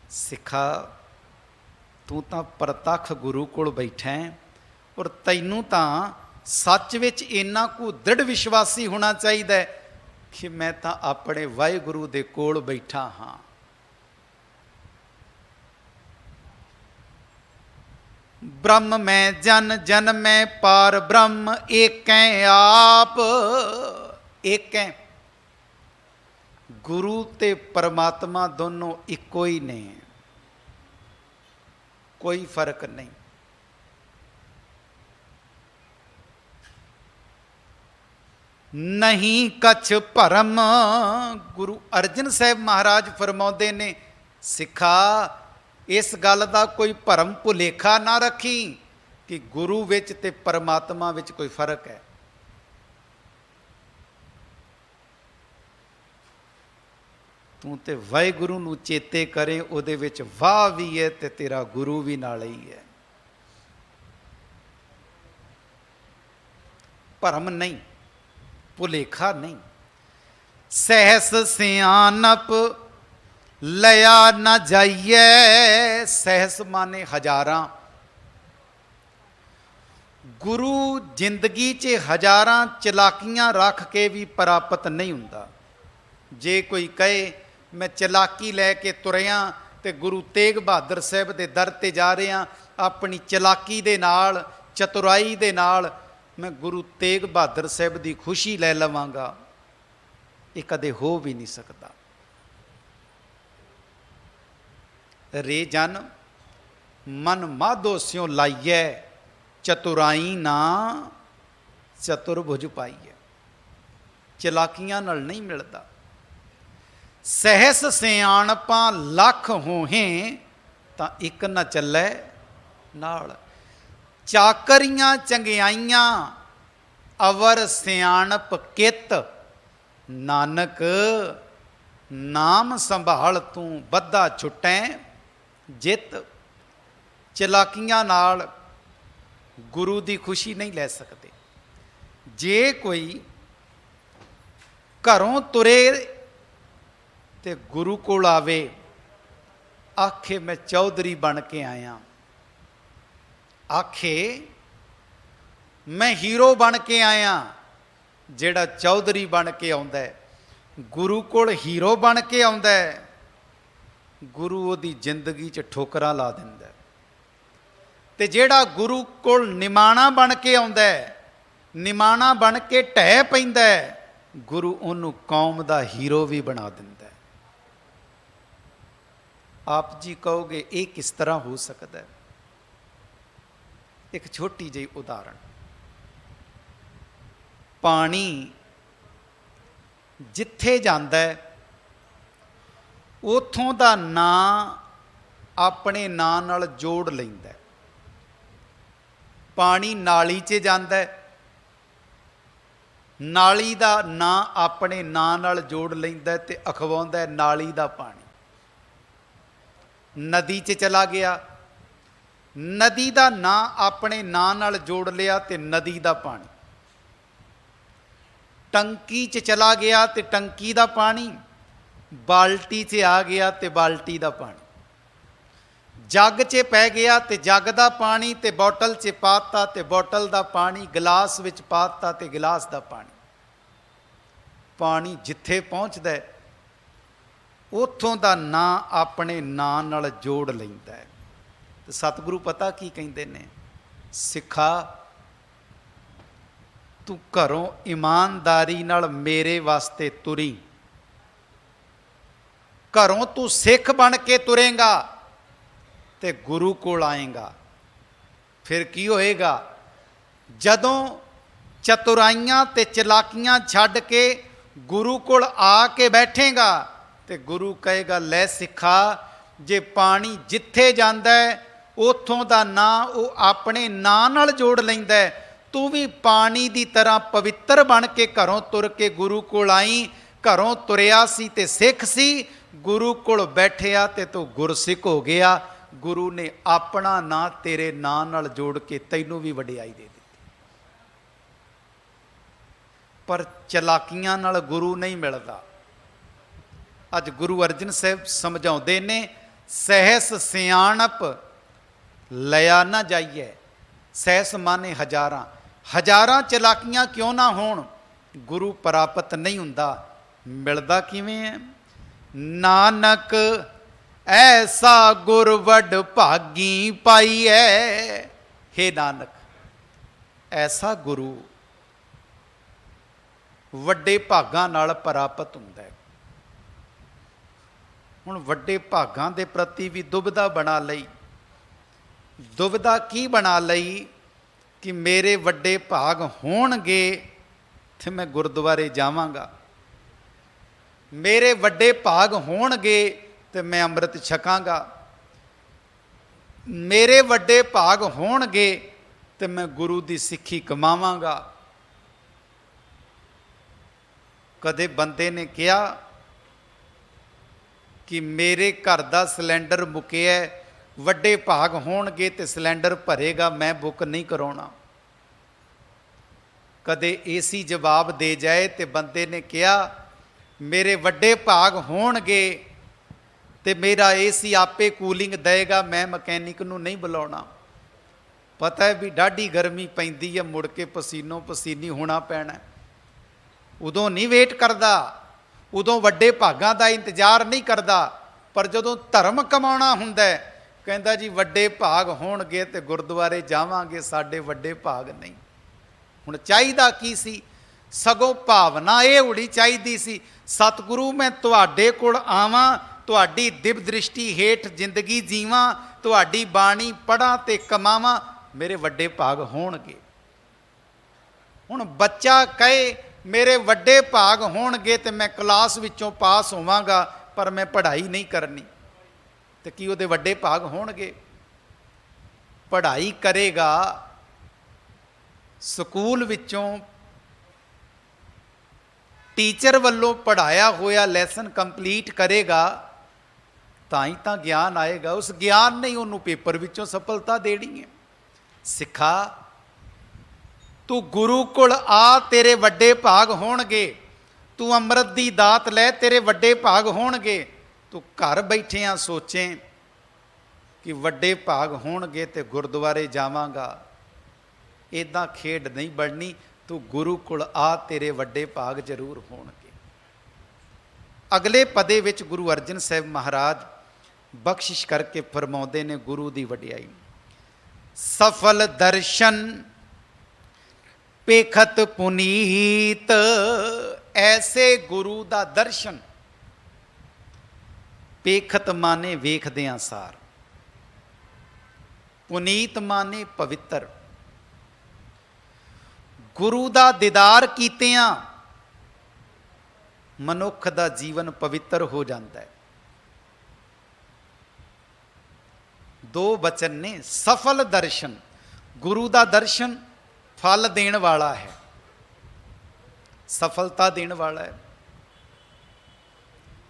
Speaker 1: ਸਿੱਖਾ, ਤੂੰ ਤਾਂ ਪ੍ਰਤੱਖ ਗੁਰੂ ਕੋਲ ਬੈਠਾ ਹੈ, ਔਰ ਤੈਨੂੰ ਤਾਂ ਸੱਚ ਵਿੱਚ ਇੰਨਾ ਕੁ ਦ੍ਰਿੜ ਵਿਸ਼ਵਾਸੀ ਹੋਣਾ ਚਾਹੀਦਾ ਕਿ ਮੈਂ ਤਾਂ ਆਪਣੇ ਵਾਹਿਗੁਰੂ ਦੇ ਕੋਲ ਬੈਠਾ ਹਾਂ। ਬ੍ਰਹਮ ਮੈਂ ਜਨ, ਜਨ ਮੈਂ ਪਾਰ ਬ੍ਰਹਮ, ਏਕੈ ਆਪ। ਏਕੈ, ਗੁਰੂ ਤੇ ਪਰਮਾਤਮਾ ਦੋਨੋਂ ਇੱਕੋ ਹੀ ਨੇ, ਕੋਈ ਫਰਕ ਨਹੀਂ। ਨਹੀਂ ਕਛ ਭਰਮ, ਗੁਰੂ ਅਰਜਨ ਸਾਹਿਬ ਮਹਾਰਾਜ ਫਰਮਾਉਂਦੇ ਨੇ, ਸਿੱਖਾ ਇਸ ਗੱਲ ਦਾ ਕੋਈ ਭਰਮ ਭੁਲੇਖਾ ਨਾ ਰੱਖੀ ਕਿ ਗੁਰੂ ਵਿੱਚ ਤੇ ਪਰਮਾਤਮਾ ਵਿੱਚ ਕੋਈ ਫਰਕ ਹੈ। ਤੂੰ ਤੇ ਵਾਹਿਗੁਰੂ ਨੂੰ ਚੇਤੇ ਕਰੇ, ਉਹਦੇ ਵਿੱਚ ਵਾਹ ਵੀ ਹੈ ਤੇ ਤੇਰਾ ਗੁਰੂ ਵੀ ਨਾਲ ਹੀ ਹੈ। ਭਰਮ ਨਹੀਂ, ਭੁਲੇਖਾ ਨਹੀਂ। ਸਹਿਸ ਸਿਆਣਪ ਲਿਆ ਨਾ ਜਾਈਏ। ਸਹਿਸ ਮਾਨੇ ਹਜ਼ਾਰਾਂ। ਗੁਰੂ ਜ਼ਿੰਦਗੀ 'ਚ ਹਜ਼ਾਰਾਂ ਚਲਾਕੀਆਂ ਰੱਖ ਕੇ ਵੀ ਪ੍ਰਾਪਤ ਨਹੀਂ ਹੁੰਦਾ। ਜੇ ਕੋਈ ਕਹੇ ਮੈਂ ਚਲਾਕੀ ਲੈ ਕੇ ਤੁਰਿਆ ਤੇ ਗੁਰੂ ਤੇਗ ਬਹਾਦਰ ਸਾਹਿਬ ਦੇ ਦਰ ਤੇ ਜਾ ਰਿਹਾ, ਆਪਣੀ ਚਲਾਕੀ ਦੇ ਨਾਲ, ਚਤੁਰਾਈ ਦੇ ਨਾਲ ਮੈਂ ਗੁਰੂ ਤੇਗ ਬਹਾਦਰ ਸਾਹਿਬ ਦੀ ਖੁਸ਼ੀ ਲੈ ਲਵਾਂਗਾ, ਇਹ ਕਦੇ ਹੋ ਵੀ ਨਹੀਂ ਸਕਦਾ। ਰੇ ਜਨ ਮਨ ਮਾਧੋ ਸਿਉ ਲਾਈਐ, ਚਤੁਰਾਈ ਨਾ ਚਤੁਰਭੁਜ ਪਾਈਐ। ਚਲਾਕੀਆਂ ਨਾਲ ਨਹੀਂ ਮਿਲਦਾ। सहस सियाणपां लख होहें तां इक न चलै नाल। चाकरियां चंगियाइयां अवर सियाणप कित, नानक नाम संभाल तू बद्धा छुटै जित। चलाकियां नाल गुरु की खुशी नहीं लै सकते। जे कोई घरों तुरे ते गुरु कोल आवे, आखे मैं चौधरी बन के आया, आखे मैं हीरो बन के आया, जेड़ा चौधरी बन के आउंदा है, गुरु कोल हीरो बन के आउंदा है, गुरु ओदी जिंदगी च ठोकरां ला दिंदा है। ते जेड़ा गुरु कोल निमाणा बन के आउंदा है, निमाणा बन के ढह पैंदा है, गुरु ओनू कौम दा हीरो भी बना दिंदा है। आप जी कहोगे ये किस तरह हो सकता है? एक छोटी जी उदाहरण, पानी जिथे जांदा है उथों दा नां अपने नां नाल जोड़ लैंदा है। पानी नाली च जांदा है, नाली दा नां अपने नां नाल जोड़ लैंदा है ते अखवाउंदा है नाली दा पानी। नदी च चला गया, नदी दा नां अपने नां नाल जोड़ लिया ते नदी दा पानी। टंकी च चला गया ते टंकी दा पानी, बाल्टी च आ गया ते बाल्टी दा पानी। जग च पै गया ते जग दा पानी, ते बोतल च पाता ते बोतल दा पानी, गिलास विच पाता ते गिलास दा पानी। पानी जिथे पहुँचदा है उथों दा नां अपने नां नाल जोड़ लैंदा है। ते सतगुरु पता की कहिंदे ने, सिखा तू घरों ईमानदारी नाल मेरे वास्ते तुरी, घरों तू सिख बन के तुरेंगा ते गुरु कोल आएगा। फिर की होएगा? जदों चतुराइयां ते चलाकियां छड्ड के गुरु कोल आके बैठेगा ते गुरु कहेगा, लै सिखा, जे पानी जिथे जांदा है उथों दा नां वो अपने नां नाल जोड़ लैंदा है, तू भी पानी दी तरह पवित्र बन के घरों तुर के गुरु कोल आई। घरों तुरिया सी ते सिख सी, गुरु कोल बैठिया ते तू गुरसिख हो गया। गुरु ने अपना नां तेरे नां नाल जोड़ के तैनू भी वडियाई दे दी। पर चलाकियां नाल गुरु नहीं मिलता। अज गुरु अर्जन साहब समझाउंदे ने, सहस सियाणप लिया ना जाइए। सहस माने हजारां, हजारां चलाकियां क्यों ना होण, गुरु प्राप्त नहीं हुंदा। मिलदा किवें है? नानक ऐसा गुर वड भागी पाई है। हे नानक, ऐसा गुरु वड्डे भागां नाल प्राप्त हुंदा है। हुण वड्डे भागां दे प्रति भी दुविधा बना लई। दुविधा की बना लई कि मेरे वड्डे भाग होणगे ते मैं गुरुद्वारे जावांगा, मेरे वड्डे भाग होणगे ते मैं अंम੍ਰਿਤ छकांगा, मेरे वड्डे भाग होणगे ते मैं गुरु दी सिੱਖੀ कमावांगा। कदे बंदे ने कहा कि मेरे घर दा सिलेंडर मुक्या, वड्डे भाग होणगे ते सिलेंडर भरेगा, मैं बुक नहीं कराउणा। कदे एसी जवाब दे जाए ते बंदे ने कहा मेरे वड्डे भाग होणगे ते मेरा एसी आपे कूलिंग देगा, मैं मकैनिक नूं नहीं बुलाउणा। पता है भी डाढी गर्मी पैंदी है, मुड़ के पसीनों पसीनी होना पैना। उदों नहीं वेट करदा, उदों वड्डे भागां दा इंतजार नहीं करदा। पर जदों धर्म कमाउणा हुंदा है, कहंदा जी वड्डे भाग होणगे ते गुरुद्वारे जावांगे, साडे वड्डे भाग नहीं। हुण चाहीदा की सी? सगों भावना ये होनी चाहिदी सी, सतगुरु मैं तुहाडे कोल आवां, तुहाडी दिव्य दृष्टि हेठ जिंदगी जीवां, तुहाडी बाणी पढ़ां ते कमावां, मेरे वड्डे भाग होणगे। हुण बच्चा कहे मेरे वड्डे भाग होणगे ते मैं क्लास विचों पास होवांगा, पर मैं पढ़ाई नहीं करनी, तो की उहदे वड्डे भाग होणगे? पढ़ाई करेगा, स्कूल विचों टीचर वालों पढ़ाया होया लैसन कंप्लीट करेगा ਤਾਂ ਹੀ ਤਾਂ ਗਿਆਨ ਆਏਗਾ। ਉਸ ਗਿਆਨ ਨੇ ਉਹਨੂੰ ਪੇਪਰ ਵਿੱਚੋਂ ਸਫਲਤਾ ਦੇਣੀ ਹੈ। ਸਿੱਖਾ, ਤੂੰ ਗੁਰੂ ਕੋਲ ਆ, ਤੇਰੇ ਵੱਡੇ ਭਾਗ ਹੋਣਗੇ। ਤੂੰ ਅੰਮ੍ਰਿਤ ਦੀ ਦਾਤ ਲੈ, ਤੇਰੇ ਵੱਡੇ ਭਾਗ ਹੋਣਗੇ। ਤੂੰ ਘਰ ਬੈਠਿਆਂ ਸੋਚੇ ਕਿ ਵੱਡੇ ਭਾਗ ਹੋਣਗੇ ਤੇ ਗੁਰਦੁਆਰੇ ਜਾਵਾਂਗਾ, ਇੱਦਾਂ ਖੇਡ ਨਹੀਂ ਬਣਨੀ। ਤੂੰ ਗੁਰੂ ਕੋਲ ਆ, ਤੇਰੇ ਵੱਡੇ ਭਾਗ ਜ਼ਰੂਰ ਹੋਣਗੇ। ਅਗਲੇ ਪਦੇ ਵਿੱਚ ਗੁਰੂ ਅਰਜਨ ਸਾਹਿਬ ਮਹਾਰਾਜ ਬਖਸ਼ਿਸ਼ ਕਰਕੇ ਫਰਮਾਉਂਦੇ ਨੇ ਗੁਰੂ ਦੀ ਵਡਿਆਈ। ਸਫਲ ਦਰਸ਼ਨ ਪੇਖਤ ਪੁਨੀਤ, ਐਸੇ ਗੁਰੂ ਦਾ ਦਰਸ਼ਨ। ਪੇਖਤ ਮਾਨੇ ਵੇਖਦਿਆਂ ਸਾਰ, ਪੁਨੀਤ ਮਾਨੇ ਪਵਿੱਤਰ। ਗੁਰੂ ਦਾ ਦੀਦਾਰ ਕੀਤਿਆਂ ਮਨੁੱਖ ਦਾ ਜੀਵਨ ਪਵਿੱਤਰ ਹੋ ਜਾਂਦਾ ਹੈ। ਦੋ ਬਚਨ ਨੇ, ਸਫਲ ਦਰਸ਼ਨ। ਗੁਰੂ ਦਾ ਦਰਸ਼ਨ ਫਲ ਦੇਣ ਵਾਲਾ ਹੈ, ਸਫਲਤਾ ਦੇਣ ਵਾਲਾ ਹੈ,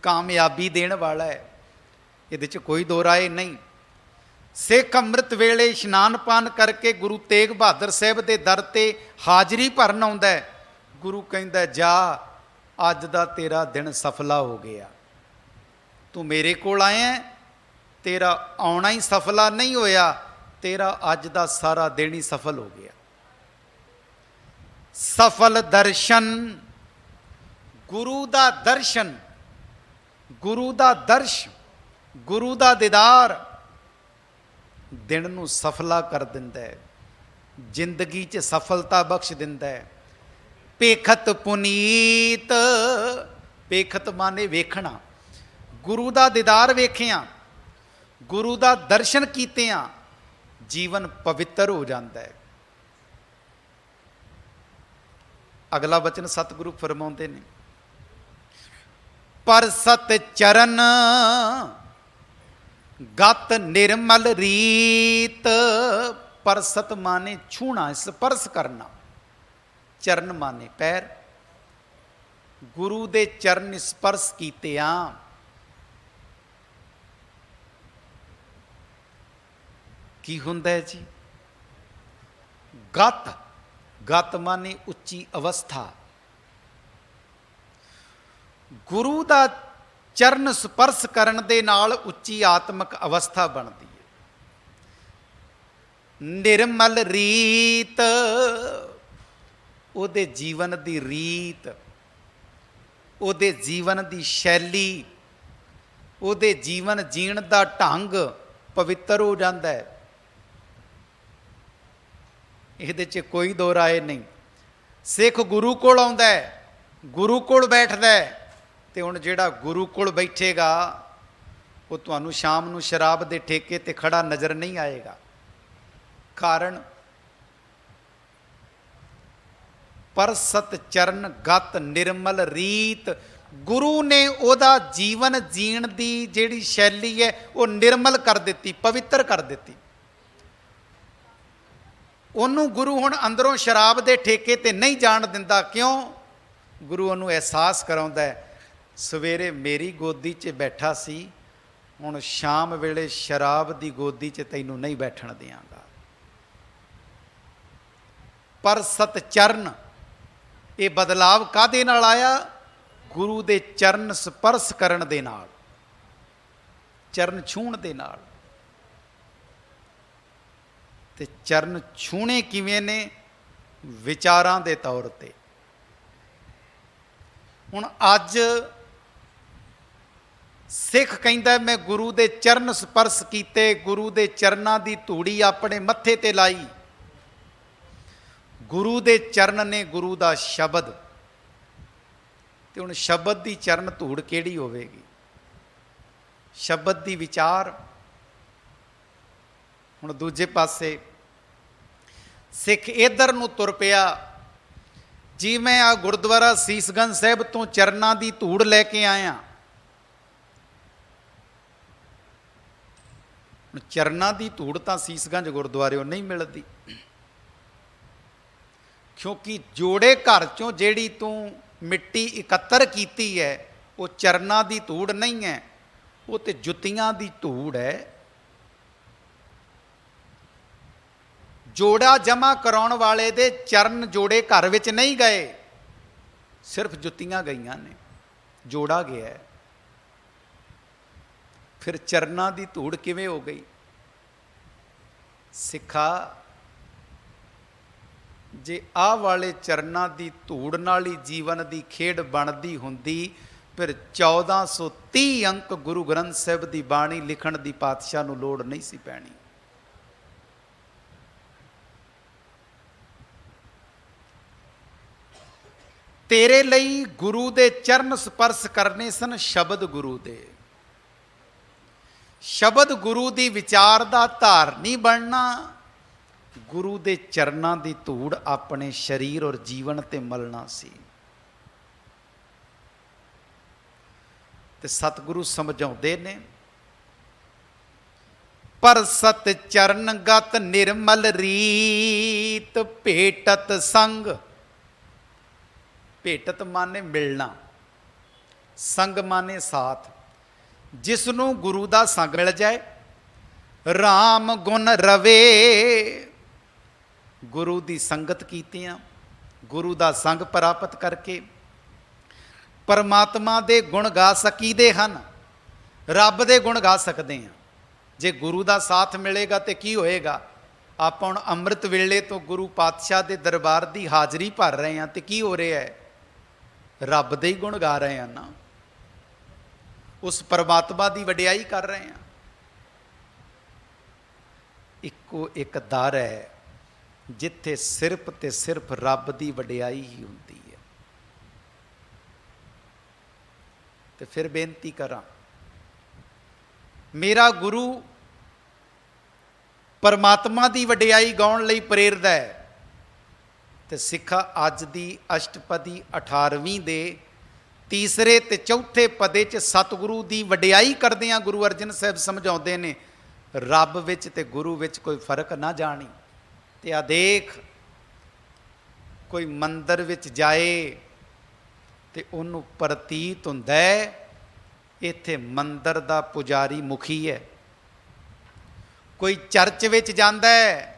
Speaker 1: ਕਾਮਯਾਬੀ ਦੇਣ ਵਾਲਾ ਹੈ, ਇਹਦੇ 'ਚ ਕੋਈ ਦੋ ਰਾਏ ਨਹੀਂ। ਸਿੱਖ ਅੰਮ੍ਰਿਤ ਵੇਲੇ ਇਸ਼ਨਾਨ ਪਾਨ ਕਰਕੇ ਗੁਰੂ ਤੇਗ ਬਹਾਦਰ ਸਾਹਿਬ ਦੇ ਦਰ 'ਤੇ ਹਾਜ਼ਰੀ ਭਰਨ ਆਉਂਦਾ ਹੈ। ਗੁਰੂ ਕਹਿੰਦਾ, ਜਾ, ਅੱਜ ਦਾ ਤੇਰਾ ਦਿਨ ਸਫਲਾ ਹੋ ਗਿਆ। ਤੂੰ ਮੇਰੇ ਕੋਲ ਆਇਆ, ਤੇਰਾ ਆਉਣਾ ਹੀ ਸਫਲਾ ਨਹੀਂ ਹੋਇਆ, ਤੇਰਾ ਅੱਜ ਦਾ ਸਾਰਾ ਦਿਨ ਹੀ ਸਫਲ ਹੋ ਗਿਆ। ਸਫਲ ਦਰਸ਼ਨ, ਗੁਰੂ ਦਾ ਦਰਸ਼ਨ, ਗੁਰੂ ਦਾ ਦਰਸ਼, ਗੁਰੂ ਦਾ ਦੀਦਾਰ ਦਿਨ ਨੂੰ ਸਫਲਾ ਕਰ ਦਿੰਦਾ ਹੈ, ਜ਼ਿੰਦਗੀ 'ਚ ਸਫਲਤਾ ਬਖਸ਼ ਦਿੰਦਾ ਹੈ। ਪੇਖਤ ਪੁਨੀਤ, ਪੇਖਤ ਮਾਨੇ ਵੇਖਣਾ। ਗੁਰੂ ਦਾ ਦੀਦਾਰ ਵੇਖਿਆ, ਗੁਰੂ ਦਾ ਦਰਸ਼ਨ ਕੀਤਿਆਂ ਜੀਵਨ ਪਵਿੱਤਰ ਹੋ ਜਾਂਦਾ ਹੈ। ਅਗਲਾ ਬਚਨ ਸਤਿਗੁਰੂ ਫਰਮਾਉਂਦੇ ਨੇ, ਪਰ ਸਤ ਚਰਨ ਗਤ ਨਿਰਮਲ ਰੀਤ। ਪਰ ਸਤ ਮਾਨੇ ਛੂਣਾ, ਸਪਰਸ਼ ਕਰਨਾ। ਚਰਨ ਮਾਨੇ ਪੈਰ। ਗੁਰੂ ਦੇ ਚਰਨ ਸਪਰਸ਼ ਕੀਤਿਆਂ ਕੀ ਹੁੰਦਾ ਹੈ ਜੀ? ਗਤ, ਗਤ ਮਾਨੇ ਉੱਚੀ ਅਵਸਥਾ। ਗੁਰੂ ਦਾ ਚਰਨ ਸਪਰਸ਼ ਕਰਨ ਦੇ ਨਾਲ ਉੱਚੀ ਆਤਮਿਕ ਅਵਸਥਾ ਬਣਦੀ ਹੈ। ਨਿਰਮਲ ਰੀਤ, ਉਹਦੇ ਜੀਵਨ ਦੀ ਰੀਤ, ਉਹਦੇ ਜੀਵਨ ਦੀ ਸ਼ੈਲੀ, ਉਹਦੇ ਜੀਵਨ ਜੀਣ ਦਾ ਢੰਗ ਪਵਿੱਤਰ ਹੋ ਜਾਂਦਾ ਹੈ। ਇਹਦੇ 'ਚ ਕੋਈ ਦੋ ਰਾਏ ਨਹੀਂ। ਸਿੱਖ ਗੁਰੂ ਕੋਲ ਆਉਂਦਾ ਹੈ, ਗੁਰੂ ਕੋਲ ਬੈਠਦਾ ਹੈ, ਤੇ ਹੁਣ ਜਿਹੜਾ ਗੁਰੂ ਕੋਲ ਬੈਠੇਗਾ ਉਹ ਤੁਹਾਨੂੰ ਸ਼ਾਮ ਨੂੰ ਸ਼ਰਾਬ ਦੇ ਠੇਕੇ ਤੇ ਖੜਾ ਨਜ਼ਰ ਨਹੀਂ ਆਏਗਾ। ਕਾਰਨ, ਪਰ ਸਤ ਚਰਨ ਗਤ ਨਿਰਮਲ ਰੀਤ। ਗੁਰੂ ਨੇ ਉਹਦਾ ਜੀਵਨ ਜੀਣ ਦੀ ਜਿਹੜੀ ਸ਼ੈਲੀ ਹੈ ਉਹ ਨਿਰਮਲ ਕਰ ਦਿੱਤੀ, ਪਵਿੱਤਰ ਕਰ ਦਿੱਤੀ। ਉਹਨੂੰ ਗੁਰੂ ਹੁਣ ਅੰਦਰੋਂ ਸ਼ਰਾਬ ਦੇ ਠੇਕੇ ਤੇ ਨਹੀਂ ਜਾਣ ਦਿੰਦਾ। ਕਿਉਂ? ਗੁਰੂ ਉਹਨੂੰ ਅਹਿਸਾਸ ਕਰਾਉਂਦਾ ਹੈ, ਸਵੇਰੇ ਮੇਰੀ ਗੋਦੀ 'ਚ ਬੈਠਾ ਸੀ, ਹੁਣ ਸ਼ਾਮ ਵੇਲੇ ਸ਼ਰਾਬ ਦੀ ਗੋਦੀ 'ਚ ਤੈਨੂੰ ਨਹੀਂ ਬੈਠਣ ਦਿਆਂਗਾ। ਪਰ ਸਤ ਚਰਨ, ਇਹ ਬਦਲਾਵ ਕਾਹਦੇ ਨਾਲ ਆਇਆ? ਗੁਰੂ ਦੇ ਚਰਨ ਸਪਰਸ਼ ਕਰਨ ਦੇ ਨਾਲ, ਚਰਨ ਛੂਹਣ ਦੇ ਨਾਲ। ਤੇ ਚਰਨ ਛੂਹਣੇ ਕਿਵੇਂ ਨੇ? ਵਿਚਾਰਾਂ ਦੇ ਤੌਰ ਤੇ। ਹੁਣ ਅੱਜ ਸਿੱਖ ਕਹਿੰਦਾ, ਮੈਂ ਗੁਰੂ ਦੇ ਚਰਨ ਸਪਰਸ਼ ਕੀਤੇ, ਗੁਰੂ ਦੇ ਚਰਨਾਂ ਦੀ ਧੂੜੀ ਆਪਣੇ ਮੱਥੇ ਤੇ ਲਾਈ। ਗੁਰੂ ਦੇ ਚਰਨ ਨੇ ਗੁਰੂ ਦਾ ਸ਼ਬਦ, ਤੇ ਹੁਣ ਸ਼ਬਦ ਦੀ ਚਰਨ ਧੂੜ ਕਿਹੜੀ ਹੋਵੇਗੀ? ਸ਼ਬਦ ਦੀ ਵਿਚਾਰ। ਹੁਣ ਦੂਜੇ ਪਾਸੇ ਸਿੱਖ ਇੱਧਰ ਨੂੰ ਤੁਰ ਪਿਆ, ਜੀ ਮੈਂ ਆ ਗੁਰਦੁਆਰਾ ਸੀਸਗੰਜ ਸਾਹਿਬ ਤੋਂ ਚਰਨਾਂ ਦੀ ਧੂੜ ਲੈ ਕੇ ਆਇਆ, ਚਰਨਾਂ ਦੀ ਧੂੜ ਤਾਂ ਸੀਸਗੰਜ ਗੁਰਦੁਆਰਿਓਂ ਨਹੀਂ ਮਿਲਦੀ, ਕਿਉਂਕਿ ਜੋੜੇ ਘਰ ਚੋਂ ਜਿਹੜੀ ਤੂੰ ਮਿੱਟੀ ਇਕੱਤਰ ਕੀਤੀ ਹੈ ਉਹ ਚਰਨਾਂ ਦੀ ਧੂੜ ਨਹੀਂ ਹੈ, ਉਹ ਤੇ ਜੁੱਤੀਆਂ ਦੀ ਧੂੜ ਹੈ। ਜੋੜਾ ਜਮਾ ਕਰਾਉਣ ਵਾਲੇ ਦੇ ਚਰਨ ਜੋੜੇ ਘਰ ਵਿੱਚ ਨਹੀਂ ਗਏ, ਸਿਰਫ ਜੁੱਤੀਆਂ ਗਈਆਂ ਨੇ, ਜੋੜਾ ਗਿਆ। ਫਿਰ ਚਰਨਾਂ ਦੀ ਧੂੜ ਕਿਵੇਂ ਹੋ ਗਈ? ਸਿੱਖਾ, ਜੇ ਆਹ ਵਾਲੇ ਚਰਨਾਂ ਦੀ ਧੂੜ ਨਾਲ ਹੀ ਜੀਵਨ ਦੀ ਖੇਡ ਬਣਦੀ ਹੁੰਦੀ, ਫਿਰ 1430 ਅੰਕ ਗੁਰੂ ਗ੍ਰੰਥ ਸਾਹਿਬ ਦੀ ਬਾਣੀ ਲਿਖਣ ਦੀ ਪਾਤਸ਼ਾਹ ਨੂੰ ਲੋੜ ਨਹੀਂ ਸੀ ਪੈਣੀ। ਤੇਰੇ ਲਈ ਗੁਰੂ ਦੇ ਚਰਨ ਸਪਰਸ਼ ਕਰਨੇ ਸਨ ਸ਼ਬਦ ਗੁਰੂ ਦੇ। ਸ਼ਬਦ ਗੁਰੂ ਦੀ ਵਿਚਾਰ ਦਾ ਧਾਰਨੀ ਬਣਨਾ, ਗੁਰੂ ਦੇ ਚਰਨਾਂ ਦੀ ਧੂੜ ਆਪਣੇ ਸਰੀਰ ਔਰ ਜੀਵਨ ਤੇ ਮਲਣਾ ਸੀ। ਤੇ ਸਤਿਗੁਰੂ ਸਮਝਾਉਂਦੇ ਨੇ, ਪਰ ਸਤ ਚਰਨ ਗਤ ਨਿਰਮਲ ਰੀਤ ਭੇਟਤ ਸੰਗ। ਭੇਟਤ ਮਾਨੇ ਮਿਲਣਾ, ਸੰਗ ਮਾਨੇ ਸਾਥ। ਜਿਸ ਨੂੰ ਗੁਰੂ ਦਾ ਸੰਗ ਮਿਲ ਜਾਏ, ਰਾਮ ਗੁਣ ਰਵੇ। ਗੁਰੂ ਦੀ ਸੰਗਤ ਕੀਤਿਆਂ, ਗੁਰੂ ਦਾ ਸੰਗ ਪ੍ਰਾਪਤ ਕਰਕੇ ਪਰਮਾਤਮਾ ਦੇ ਗੁਣ ਗਾ ਸਕੀਦੇ ਹਨ, ਰੱਬ ਦੇ ਗੁਣ ਗਾ ਸਕਦੇ ਹਾਂ। ਜੇ ਗੁਰੂ ਦਾ ਸਾਥ ਮਿਲੇਗਾ ਤੇ ਕੀ ਹੋਏਗਾ? ਆਪਾਂ ਹੁਣ ਅੰਮ੍ਰਿਤ ਵੇਲੇ ਤੋਂ ਗੁਰੂ ਪਾਤਸ਼ਾਹ ਦੇ ਦਰਬਾਰ ਦੀ ਹਾਜ਼ਰੀ ਭਰ ਰਹੇ ਹਾਂ, ਤੇ ਕੀ ਹੋ ਰਿਹਾ ਹੈ? ਰੱਬ ਦੇ ਹੀ ਗੁਣ ਗਾ ਰਹੇ ਹਾਂ ਨਾ, ਉਸ ਪਰਮਾਤਮਾ ਦੀ ਵਡਿਆਈ ਕਰ ਰਹੇ ਹਾਂ। ਇੱਕੋ ਇੱਕ ਦਰ ਹੈ ਜਿੱਥੇ ਸਿਰਫ ਤੇ ਸਿਰਫ ਰੱਬ ਦੀ ਵਡਿਆਈ ਹੀ ਹੁੰਦੀ ਹੈ। ਤੇ ਫਿਰ ਬੇਨਤੀ ਕਰਾਂ, ਮੇਰਾ ਗੁਰੂ ਪਰਮਾਤਮਾ ਦੀ ਵਡਿਆਈ ਗਾਉਣ ਲਈ ਪ੍ਰੇਰਦਾ ਹੈ। ਤੇ ਸਿੱਖਾ, ਅੱਜ ਦੀ ਅਸ਼ਟਪਦੀ 18ਵੀਂ ਦੇ ਤੀਸਰੇ ਤੇ ਚੌਥੇ ਪਦੇ 'ਚ ਸਤਿਗੁਰੂ ਦੀ ਵਡਿਆਈ ਕਰਦਿਆਂ ਗੁਰੂ ਅਰਜਨ ਸਾਹਿਬ ਸਮਝਾਉਂਦੇ ਨੇ, ਰੱਬ ਵਿੱਚ ਤੇ ਗੁਰੂ ਵਿੱਚ ਕੋਈ ਫਰਕ ਨਾ ਜਾਣੀ। ਤੇ ਆ ਦੇਖ, ਕੋਈ ਮੰਦਰ ਵਿੱਚ ਜਾਏ ਤੇ ਉਹਨੂੰ ਪ੍ਰਤੀਤ ਹੁੰਦਾ ਹੈ ਇੱਥੇ ਮੰਦਰ ਦਾ ਪੁਜਾਰੀ ਮੁਖੀ ਹੈ। ਕੋਈ ਚਰਚ ਵਿੱਚ ਜਾਂਦਾ ਹੈ